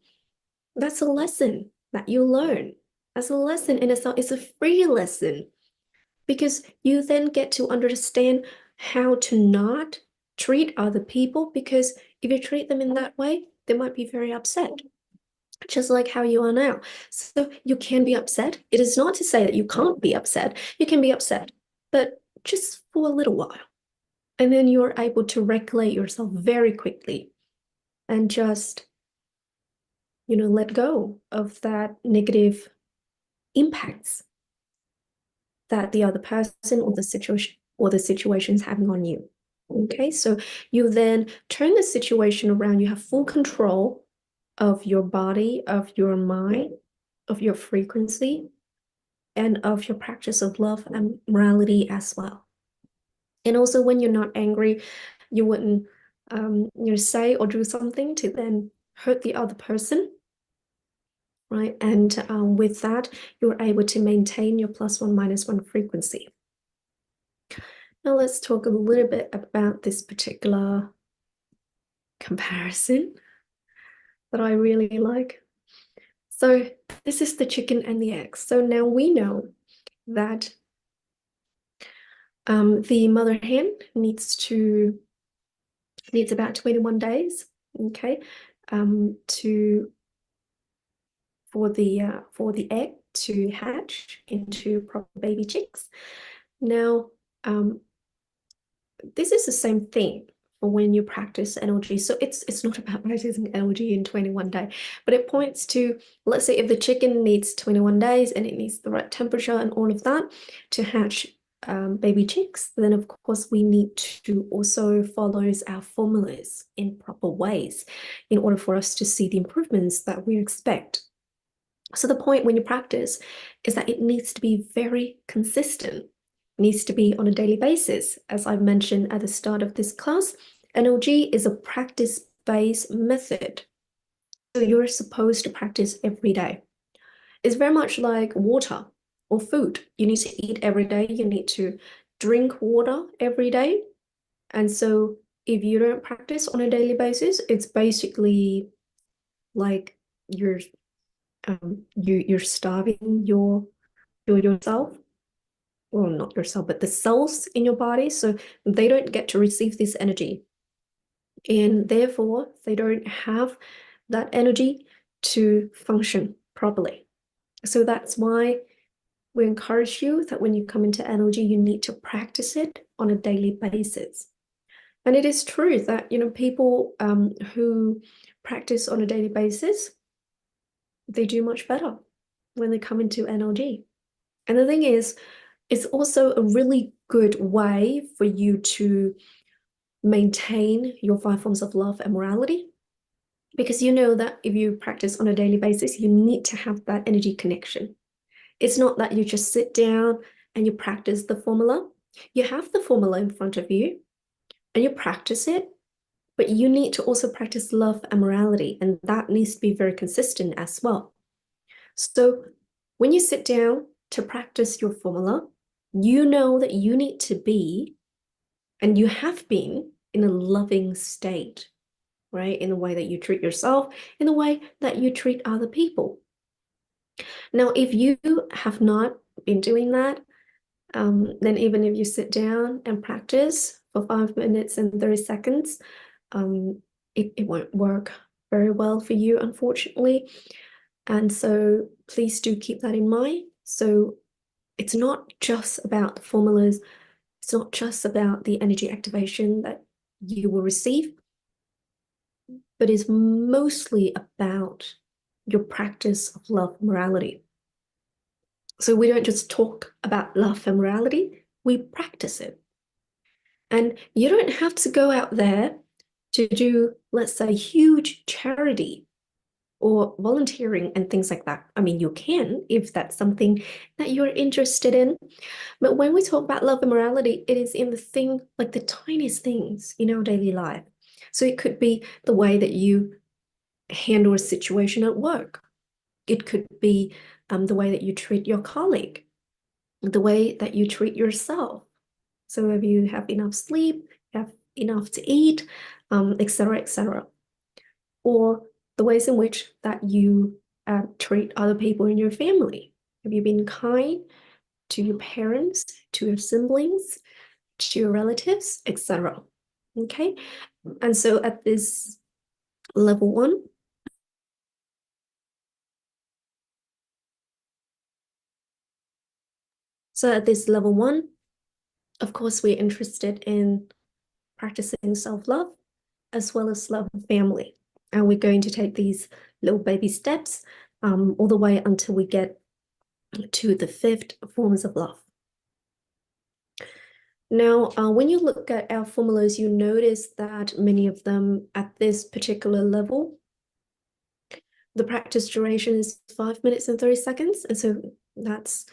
that's a lesson that you learn. That's a lesson in itself. It's a free lesson because you then get to understand how to not treat other people, because if you treat them in that way, they might be very upset, just like how you are now. So you can be upset. It is not to say that you can't be upset. You can be upset, but just for a little while. And then you're able to regulate yourself very quickly and just, let go of that negative impacts that the other person or the situation is having on you. Okay, so you then turn the situation around. You have full control of your body, of your mind, of your frequency, and of your practice of love and morality as well. And also, when you're not angry, you wouldn't say or do something to then hurt the other person, right? And with that, you're able to maintain your +1 -1 frequency. Now let's talk a little bit about this particular comparison that I really like. So this is the chicken and the egg. So now we know that the mother hen needs about 21 days, okay, for the egg to hatch into proper baby chicks. Now, this is the same thing for when you practice NLG. So it's not about practicing NLG in 21 days, but it points to, let's say, if the chicken needs 21 days and it needs the right temperature and all of that to hatch baby chicks, then of course we need to also follow our formulas in proper ways in order for us to see the improvements that we expect. So the point when you practice is that it needs to be very consistent. It needs to be on a daily basis. As I mentioned at the start of this class, NLG is a practice-based method. So you're supposed to practice every day. It's very much like water or food. You need to eat every day. You need to drink water every day. And so if you don't practice on a daily basis, it's basically like you're starving yourself. well, not your cell, but the cells in your body. So they don't get to receive this energy. And therefore, they don't have that energy to function properly. So that's why we encourage you that when you come into energy, you need to practice it on a daily basis. And it is true that, people who practice on a daily basis, they do much better when they come into NLG. And the thing is, it's also a really good way for you to maintain your 5 forms of love and morality, because you know that if you practice on a daily basis, you need to have that energy connection. It's not that you just sit down and you practice the formula. You have the formula in front of you and you practice it, but you need to also practice love and morality, and that needs to be very consistent as well. So when you sit down to practice your formula, you know that you need to be, and you have been, in a loving state, right? In the way that you treat yourself, in the way that you treat other people. Now, if you have not been doing that, then even if you sit down and practice for 5 minutes and 30 seconds, it won't work very well for you, unfortunately. And so please do keep that in mind. So it's not just about the formulas, it's not just about the energy activation that you will receive, but it's mostly about your practice of love and morality. So we don't just talk about love and morality, we practice it. And you don't have to go out there to do, let's say, huge charity or volunteering and things like that. I mean, you can if that's something that you're interested in. But when we talk about love and morality, it is in the thing, like the tiniest things in our daily life. So it could be the way that you handle a situation at work. It could be the way that you treat your colleague, the way that you treat yourself. So if you have enough sleep, have enough to eat, etc., etc. Or the ways in which that you treat other people in your family. Have you been kind to your parents, to your siblings, to your relatives, etc.? Okay, and so at this level 1, of course, we're interested in practicing self-love as well as love of family. And we're going to take these little baby steps all the way until we get to the 5th forms of love. Now, when you look at our formulas, you notice that many of them at this particular level, the practice duration is 5 minutes and 30 seconds. And so that's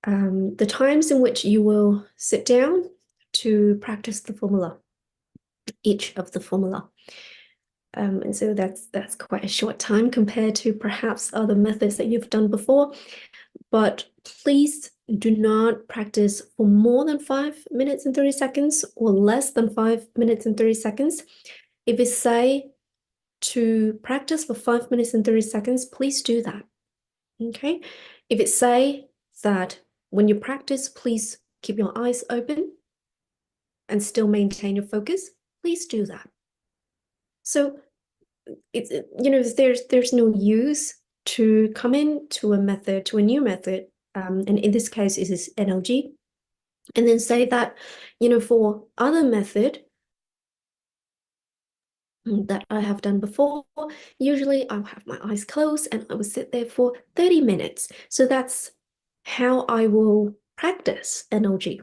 the times in which you will sit down to practice the formula, each of the formula. And so that's quite a short time compared to perhaps other methods that you've done before. But please do not practice for more than 5 minutes and 30 seconds or less than 5 minutes and 30 seconds. If it say to practice for 5 minutes and 30 seconds, please do that. Okay? If it say that when you practice, please keep your eyes open and still maintain your focus, please do that. So it's, there's no use to come into a new method, and in this case it is NLG, and then say that, for other method that I have done before, usually I'll have my eyes closed and I will sit there for 30 minutes. So that's how I will practice NLG.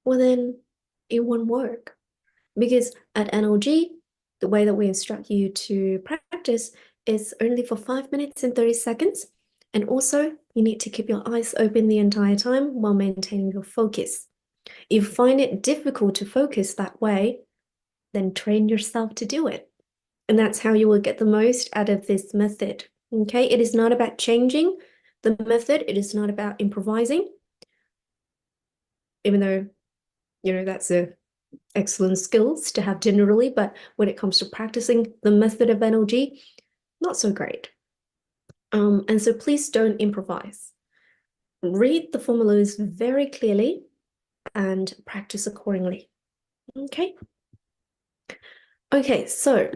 Well, then it won't work, because at NLG, the way that we instruct you to practice is only for 5 minutes and 30 seconds. And also, you need to keep your eyes open the entire time while maintaining your focus. If you find it difficult to focus that way, then train yourself to do it. And that's how you will get the most out of this method. Okay, it is not about changing the method. It is not about improvising, even though, that's a excellent skills to have generally, but when it comes to practicing the method of NLG, not so great. And so please don't improvise. read the formulas very clearly and practice accordingly. Okay. Okay, so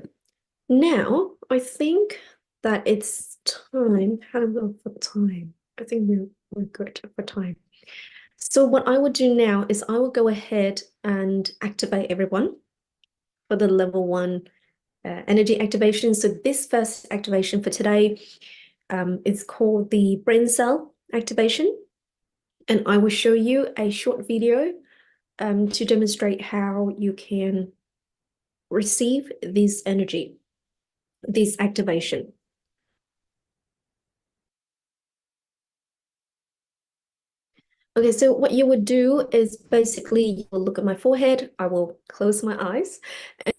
now I think that it's time. How do we go for time? I think we're good for time. So what I would do now is I will go ahead and activate everyone for the level 1 energy activation. So this first activation for today is called the brain cell activation. And I will show you a short video to demonstrate how you can receive this energy, this activation. Okay, so what you would do is basically you will look at my forehead, I will close my eyes and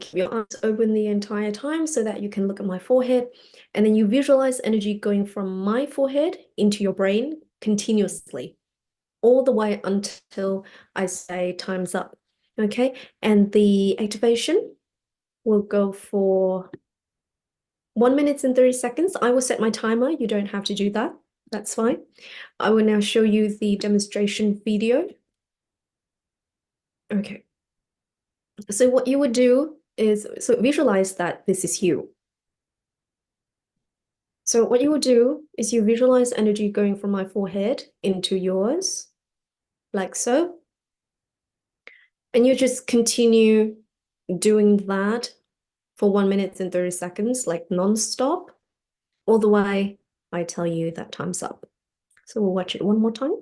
keep your eyes open the entire time so that you can look at my forehead. And then you visualize energy going from my forehead into your brain continuously, all the way until I say time's up. Okay, and the activation will go for 1 minute and 30 seconds. I will set my timer. You don't have to do that. That's fine. I will now show you the demonstration video. Okay. So what you would do is, so visualize that this is you. So what you would do is you visualize energy going from my forehead into yours, like so. And you just continue doing that for 1 minute and 30 seconds, like non-stop, all the way I tell you that time's up. So we'll watch it one more time.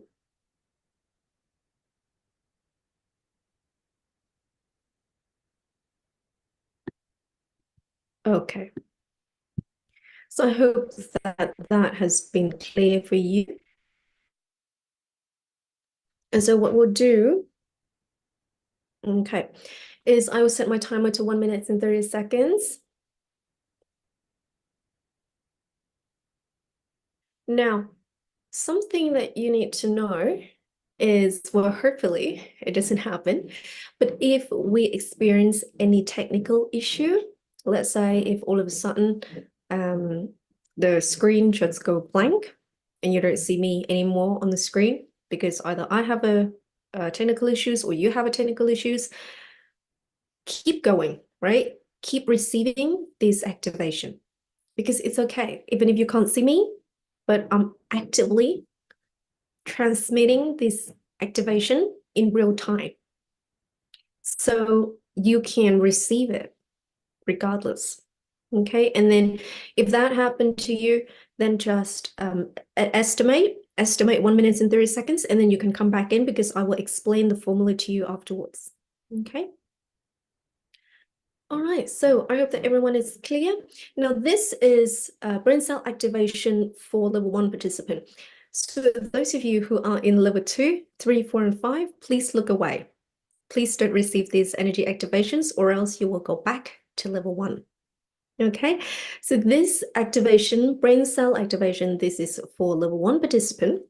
Okay. So I hope that that has been clear for you. And so what we'll do, okay, is I will set my timer to 1 minute and 30 seconds. Now, something that you need to know is, well, hopefully it doesn't happen, but if we experience any technical issue, let's say if all of a sudden the screen just go blank and you don't see me anymore on the screen because either I have a technical issues or you have a technical issues, keep going, right? Keep receiving this activation because it's okay. Even if you can't see me, but I'm actively transmitting this activation in real time. So you can receive it regardless. Okay. And then if that happened to you, then just estimate 1 minute and 30 seconds, and then you can come back in because I will explain the formula to you afterwards. Okay. All right, so I hope that everyone is clear. Now, this is brain cell activation for level 1 participant. So those of you who are in level 2, 3, 4, and 5, please look away. Please don't receive these energy activations or else you will go back to level 1. Okay, so this activation, brain cell activation, this is for level 1 participant,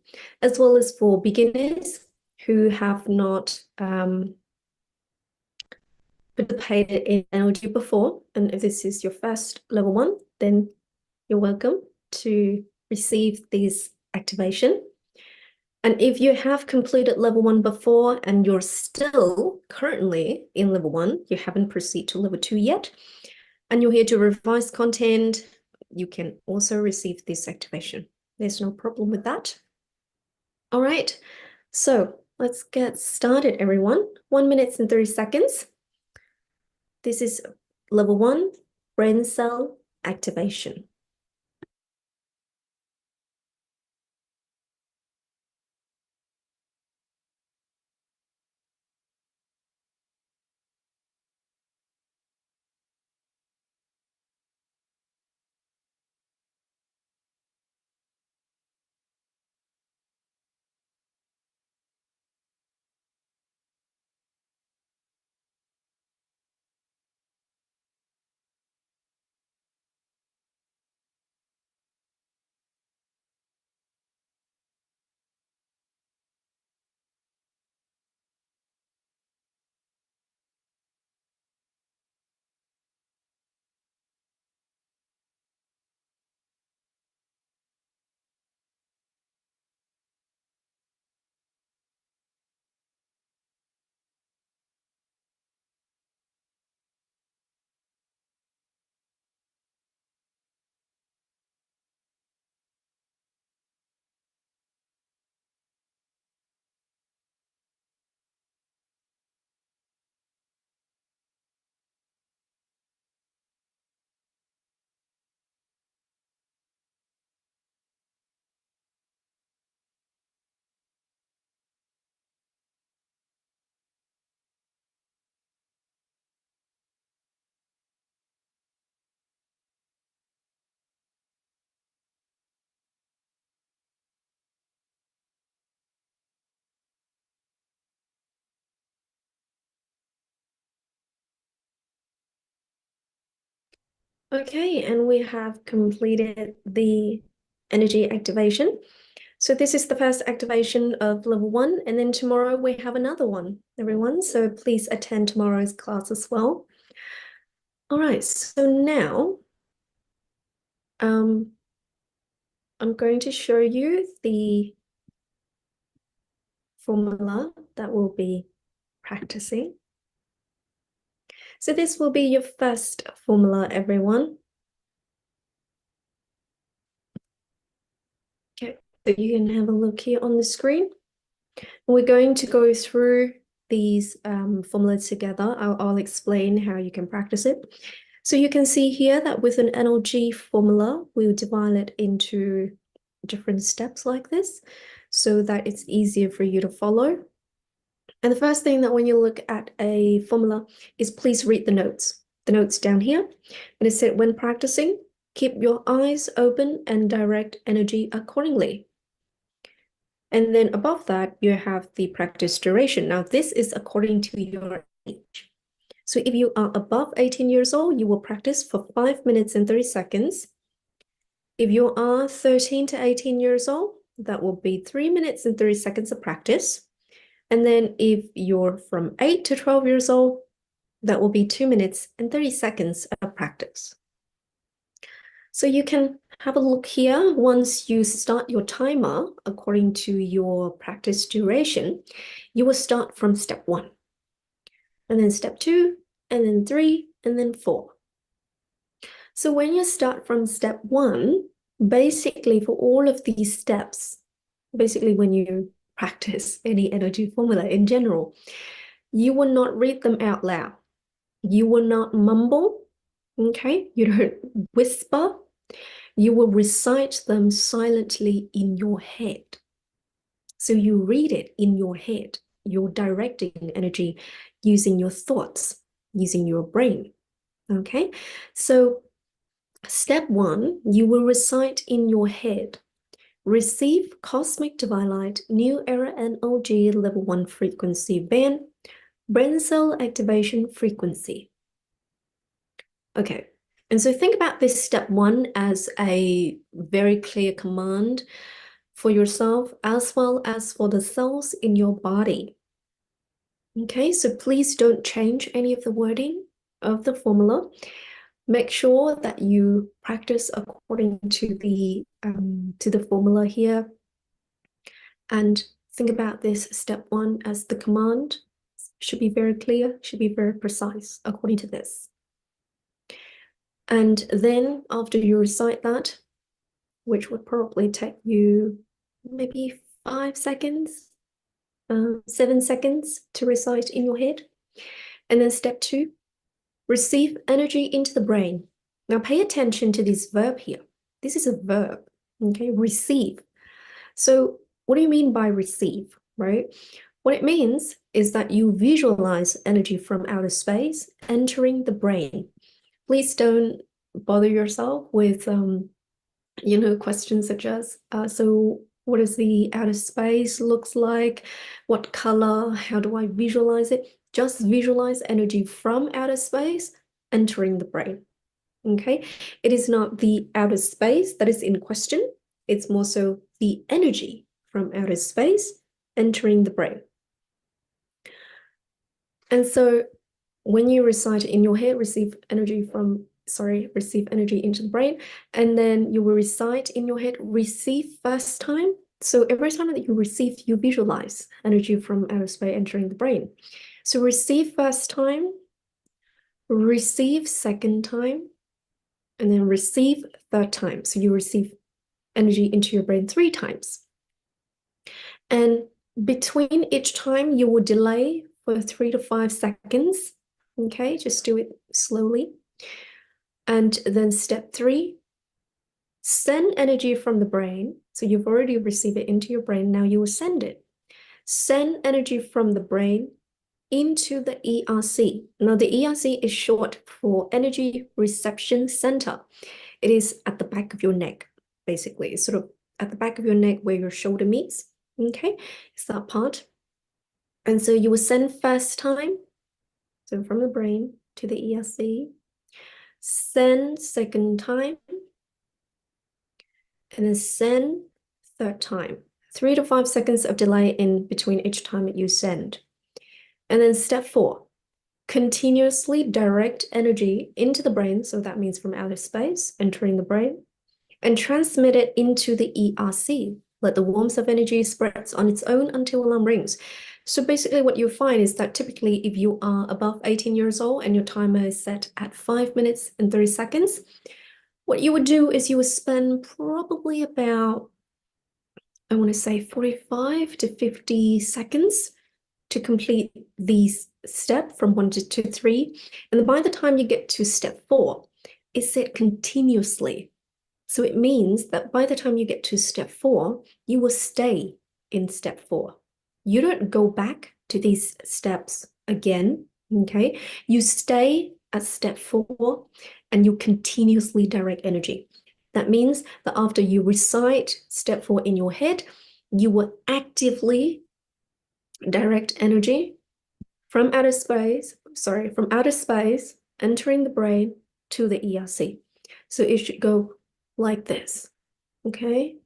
as well as for beginners who have not participated in NLG before, and if this is your first level 1, then you're welcome to receive this activation. And if you have completed level 1 before and you're still currently in level 1, you haven't proceeded to level 2 yet, and you're here to revise content, you can also receive this activation. There's no problem with that. All right, so let's get started, everyone. 1 minute and 30 seconds. This is level 1, brain cell activation. Okay, and we have completed the energy activation. So this is the first activation of level 1, and then tomorrow we have another one, everyone. So please attend tomorrow's class as well. All right, so now I'm going to show you the formula that we'll be practicing. So this will be your first formula, everyone. Okay, so you can have a look here on the screen. We're going to go through these formulas together. I'll explain how you can practice it. So you can see here that with an NLG formula, we'll divide it into different steps like this so that it's easier for you to follow. And the first thing that when you look at a formula is please read the notes down here. And it said, when practicing, keep your eyes open and direct energy accordingly. And then above that, you have the practice duration. Now, this is according to your age. So if you are above 18 years old, you will practice for 5 minutes and 30 seconds. If you are 13 to 18 years old, that will be 3 minutes and 30 seconds of practice. And then if you're from 8 to 12 years old, that will be 2 minutes and 30 seconds of practice. So you can have a look here. Once you start your timer according to your practice duration, you will start from step 1, and then step 2, and then 3, and then 4. So when you start from step 1, basically for all of these steps, basically when you practice any energy formula in general, you will not read them out loud. You will not mumble, okay? You don't whisper. You will recite them silently in your head. So you read it in your head. You're directing energy using your thoughts, using your brain, okay? So step 1, you will recite in your head, receive cosmic divine light, new era NOG level 1 frequency band, brain cell activation frequency. Okay, and so think about this step 1 as a very clear command for yourself as well as for the cells in your body. Okay, so please don't change any of the wording of the formula. Make sure that you practice according to the formula here, and think about this step 1 as the command. Should be very clear, should be very precise according to this. And then after you recite that, which would probably take you maybe 5 seconds, 7 seconds to recite in your head. And then step 2, receive energy into the brain. Now pay attention to this verb here. This is a verb, okay? Receive. So what do you mean by receive, right? What it means is that you visualize energy from outer space entering the brain. Please don't bother yourself with, questions such as, so what does the outer space looks like? What color? How do I visualize it? Just visualize energy from outer space entering the brain, okay? It is not the outer space that is in question. It's more so the energy from outer space entering the brain. And so when you recite it in your head, receive energy into the brain, and then you will recite in your head, receive first time. So every time that you receive, you visualize energy from outer space entering the brain. So receive first time, receive second time, and then receive third time. So you receive energy into your brain 3 times. And between each time, you will delay for 3 to 5 seconds. Okay, just do it slowly. And then step 3, send energy from the brain. So you've already received it into your brain. Now you will send it. Send energy from the brain into the ERC. Now the ERC is short for Energy Reception Center. It is at the back of your neck, basically. It's sort of at the back of your neck where your shoulder meets. Okay, it's that part. And so you will send first time, so from the brain to the ERC. Sen second time, and then sen third time. 3 to 5 seconds of delay in between each time that you send. And then step 4, continuously direct energy into the brain. So that means from outer space, entering the brain, and transmit it into the ERC. Let the warmth of energy spreads on its own until alarm rings. So basically what you find is that typically if you are above 18 years old and your timer is set at 5 minutes and 30 seconds, what you would do is you would spend probably about, I want to say 45 to 50 seconds to complete these step from 1 to 3. And then by the time you get to step 4, it's set continuously. So it means that by the time you get to step 4, you will stay in step 4. You don't go back to these steps again, okay? You stay at step 4 and you continuously direct energy. That means that after you recite step 4 in your head, you will actively direct energy from outer space, entering the brain to the ERC. So it should go like this, okay?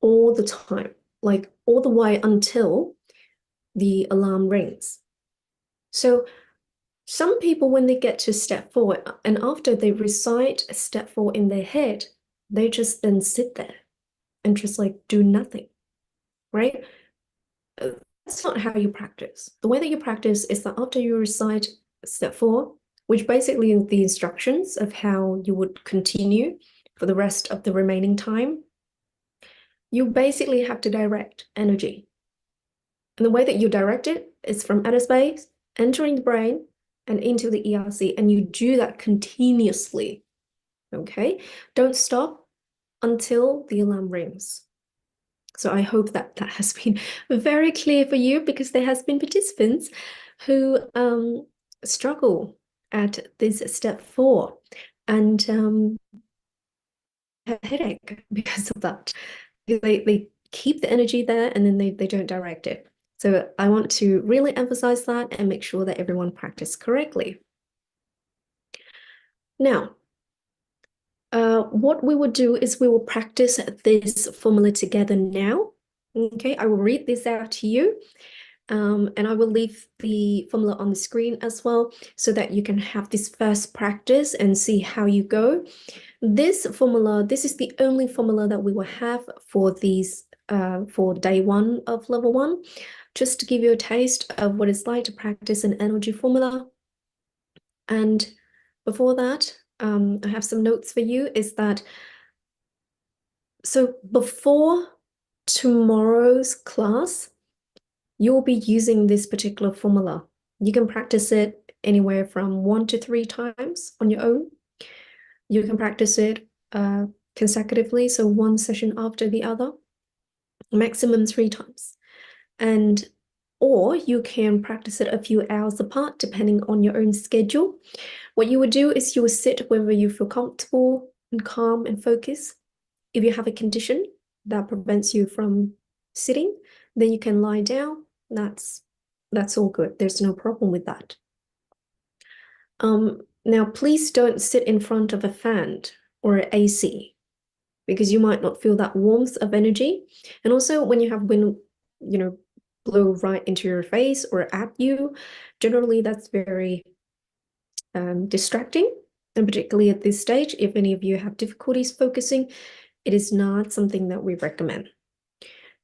All the time, like all the way until the alarm rings. So some people, when they get to step 4, and after they recite step 4 in their head, they just then sit there and just like do nothing, right? That's not how you practice. The way that you practice is that after you recite step 4, which basically is the instructions of how you would continue for the rest of the remaining time, you basically have to direct energy. And the way that you direct it is from outer space, entering the brain, and into the ERC. And you do that continuously, okay? Don't stop until the alarm rings. So I hope that that has been very clear for you, because there has been participants who struggle at this step 4 and have a headache because of that. They keep the energy there and then they don't direct it. So I want to really emphasize that and make sure that everyone practice correctly. Now, what we will do is we will practice this formula together now. Okay, I will read this out to you. And I will leave the formula on the screen as well so that you can have this first practice and see how you go. This formula, this is the only formula that we will have for these for day 1 of level 1, just to give you a taste of what it's like to practice an energy formula. And before that, I have some notes for you, is that so before tomorrow's class, you'll be using this particular formula. You can practice it anywhere from 1 to 3 times on your own. You can practice it consecutively, so one session after the other, maximum 3 times. And or you can practice it a few hours apart, depending on your own schedule. What you would do is you would sit wherever you feel comfortable and calm and focus. If you have a condition that prevents you from sitting, then you can lie down. That's all good. There's no problem with that. Now, please don't sit in front of a fan or AC, because you might not feel that warmth of energy. And also when you have wind, blow right into your face or at you, generally that's very distracting. And particularly at this stage, if any of you have difficulties focusing, it is not something that we recommend.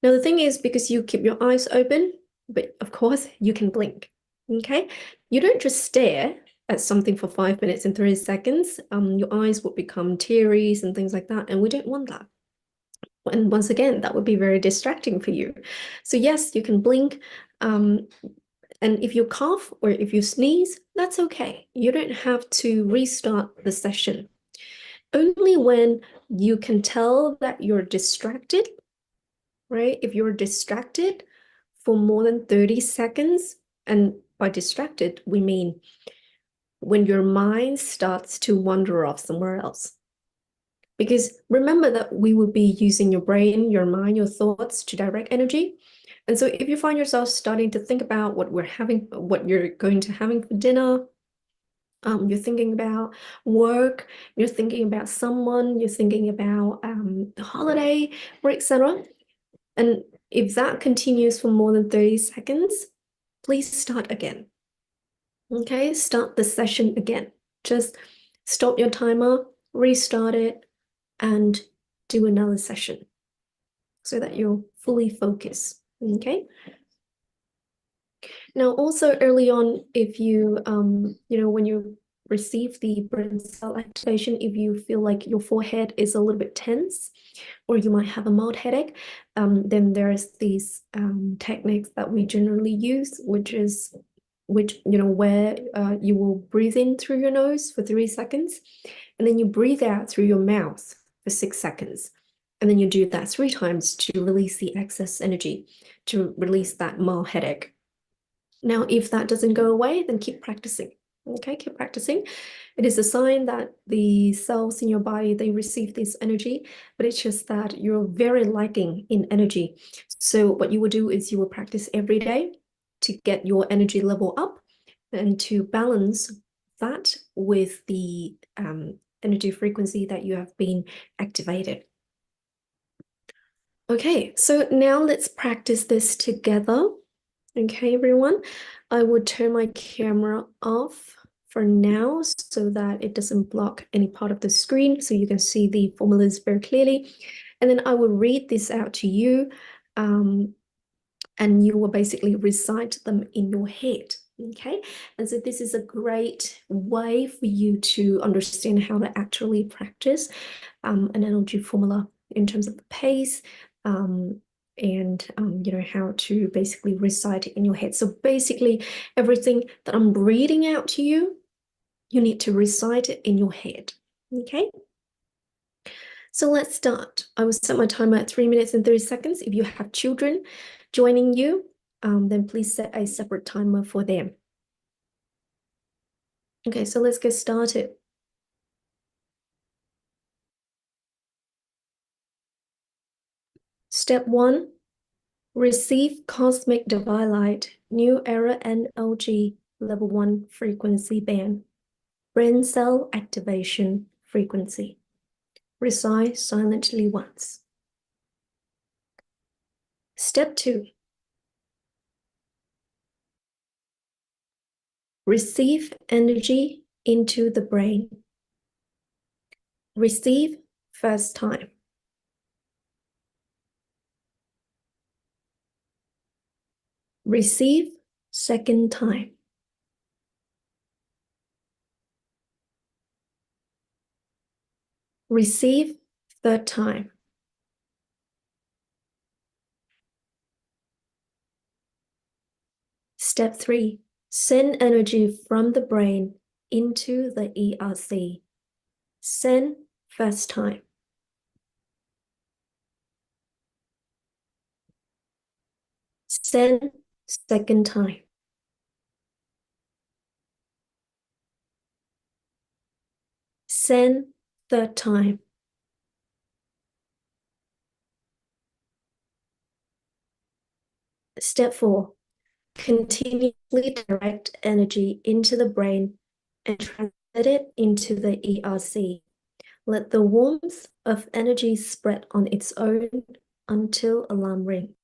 Now, the thing is, because you keep your eyes open, but of course you can blink, okay? You don't just stare at something for 5 minutes and 30 seconds. Your eyes would become teary and things like that, and we don't want that. And once again, that would be very distracting for you. So yes, you can blink. And if you cough or if you sneeze, that's okay. You don't have to restart the session. Only when you can tell that you're distracted, right? If you're distracted for more than 30 seconds, and by distracted, we mean when your mind starts to wander off somewhere else. Because remember that we will be using your brain, your mind, your thoughts to direct energy. And so if you find yourself starting to think about what you're going to having for dinner, You're thinking about work, you're thinking about someone, you're thinking about the holiday, or etc. And if that continues for more than 30 seconds, please start again. Okay, start the session again. Just stop your timer, restart it, and do another session so that you're fully focused. Okay. Now, also early on, if you, when you receive the brain cell activation, if you feel like your forehead is a little bit tense, or you might have a mild headache, then there's these techniques that we generally use, where you will breathe in through your nose for 3 seconds, and then you breathe out through your mouth for 6 seconds. And then you do that 3 times to release the excess energy, to release that mild headache. Now, if that doesn't go away, then keep practicing. Okay, keep practicing. It is a sign that the cells in your body, they receive this energy, but it's just that you're very lacking in energy. So what you will do is you will practice every day to get your energy level up and to balance that with the energy frequency that you have been activated. Okay, so now let's practice this together. Okay, everyone, I will turn my camera off for now so that it doesn't block any part of the screen so you can see the formulas very clearly. And then I will read this out to you, and you will basically recite them in your head. Okay, and so this is a great way for you to understand how to actually practice an energy formula in terms of the pace, and how to basically recite it in your head. So basically everything that I'm reading out to you, you need to recite it in your head. Okay, so let's start. I will set my timer at 3 minutes and 30 seconds. If you have children joining you, then please set a separate timer for them. Okay, so let's get started. Step 1, receive cosmic divine light, new era NLG level 1 frequency band, brain cell activation frequency. Recite silently once. Step 2, receive energy into the brain. Receive first time. Receive second time. Receive third time. Step 3, send energy from the brain into the ERC. Send first time. Send second time. Send third time. Step 4, continuously direct energy into the brain and transmit it into the ERC. Let the warmth of energy spread on its own until alarm ring.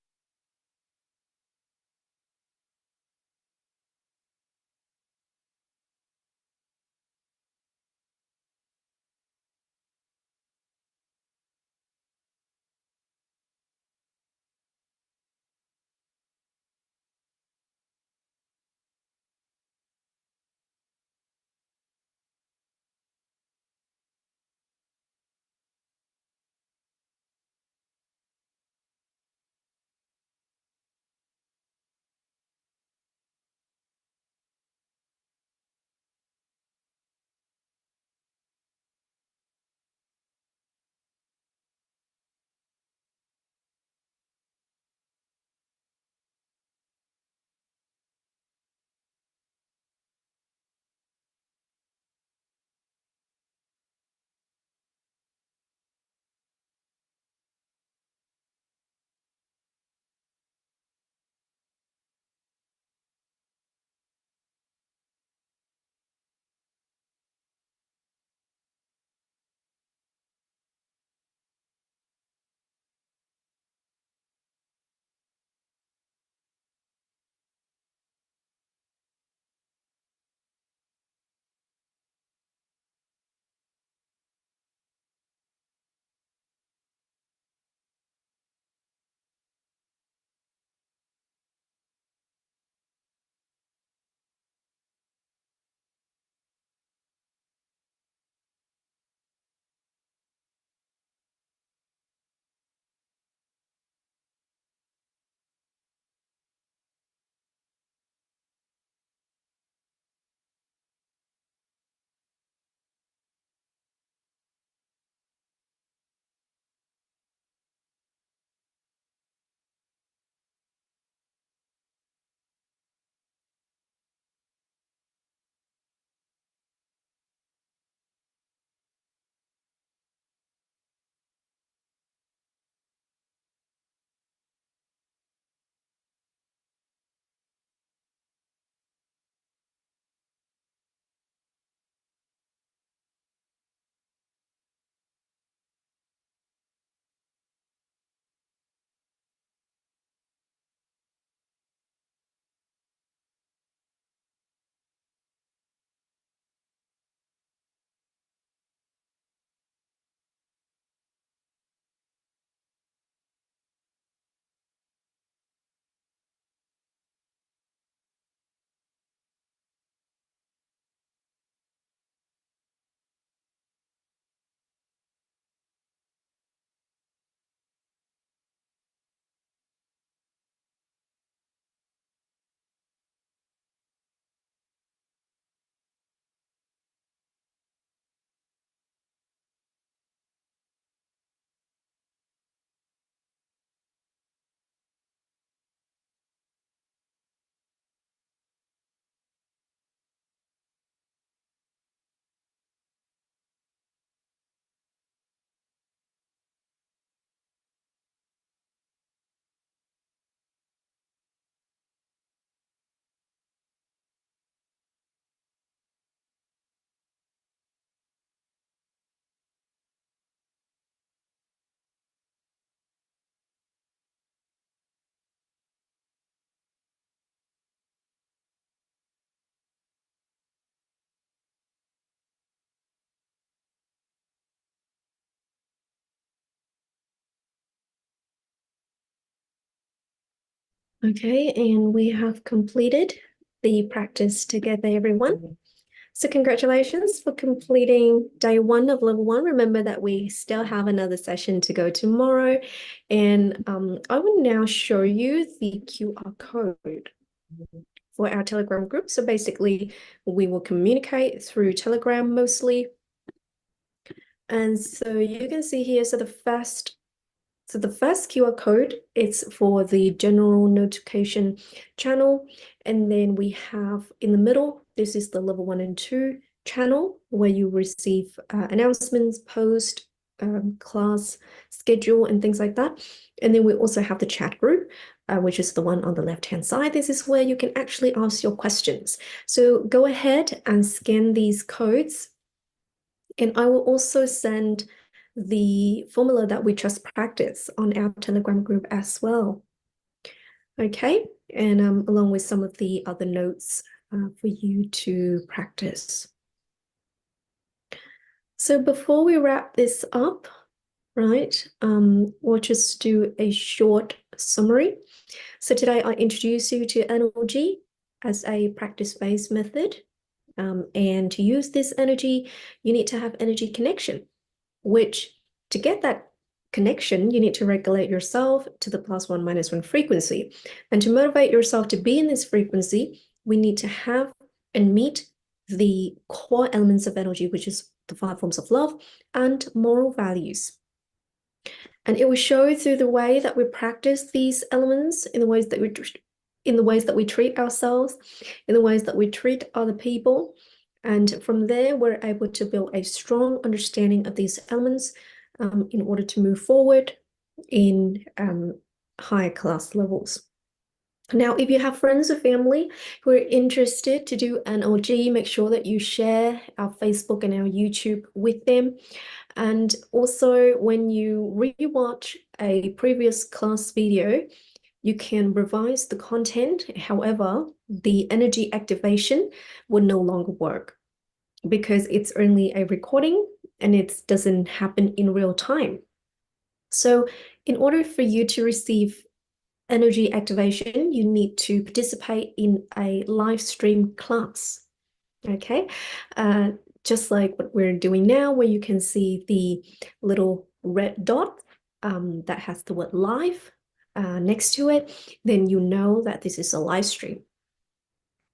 Okay, and we have completed the practice together, everyone. So congratulations for completing day 1 of level 1. Remember that we still have another session to go tomorrow. And I will now show you the QR code for our Telegram group. So basically, we will communicate through Telegram mostly. And so you can see here, so the first QR code is for the general notification channel. And then we have in the middle, this is the level 1 and 2 channel where you receive announcements, post, class schedule, and things like that. And then we also have the chat group, which is the one on the left-hand side. This is where you can actually ask your questions. So go ahead and scan these codes. And I will also send the formula that we just practiced on our Telegram group as well. Okay, and along with some of the other notes for you to practice. So before we wrap this up, right, we'll just do a short summary. So today I introduce you to NLG as a practice-based method. And to use this energy, you need to have energy connection, which to get that connection, you need to regulate yourself to the +1, -1 frequency. And to motivate yourself to be in this frequency, we need to have and meet the core elements of energy, which is the 5 forms of love and moral values. And it will show through the way that we practice these elements, in the ways that we treat ourselves, in the ways that we treat other people. And from there, we're able to build a strong understanding of these elements in order to move forward in higher class levels. Now, if you have friends or family who are interested to do NLG, make sure that you share our Facebook and our YouTube with them. And also, when you rewatch a previous class video, you can revise the content. However, the energy activation will no longer work because it's only a recording and it doesn't happen in real time. So in order for you to receive energy activation, you need to participate in a live stream class. Okay, just like what we're doing now, where you can see the little red dot that has the word live next to it, then you know that this is a live stream.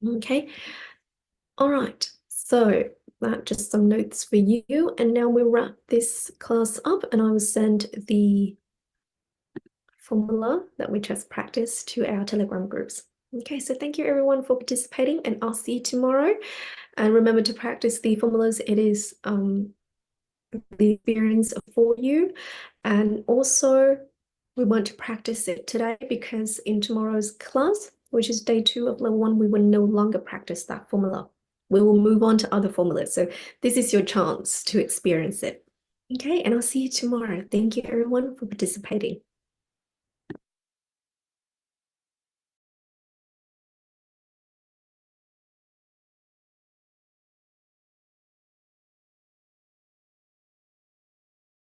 Okay, all right, so that just some notes for you. And now we'll wrap this class up and I will send the formula that we just practiced to our Telegram groups. Okay, so thank you everyone for participating and I'll see you tomorrow. And remember to practice the formulas. It is the experience for you. And also we want to practice it today because in tomorrow's class, which is day 2 of level 1, we will no longer practice that formula. We will move on to other formulas. So this is your chance to experience it. Okay, and I'll see you tomorrow. Thank you everyone for participating.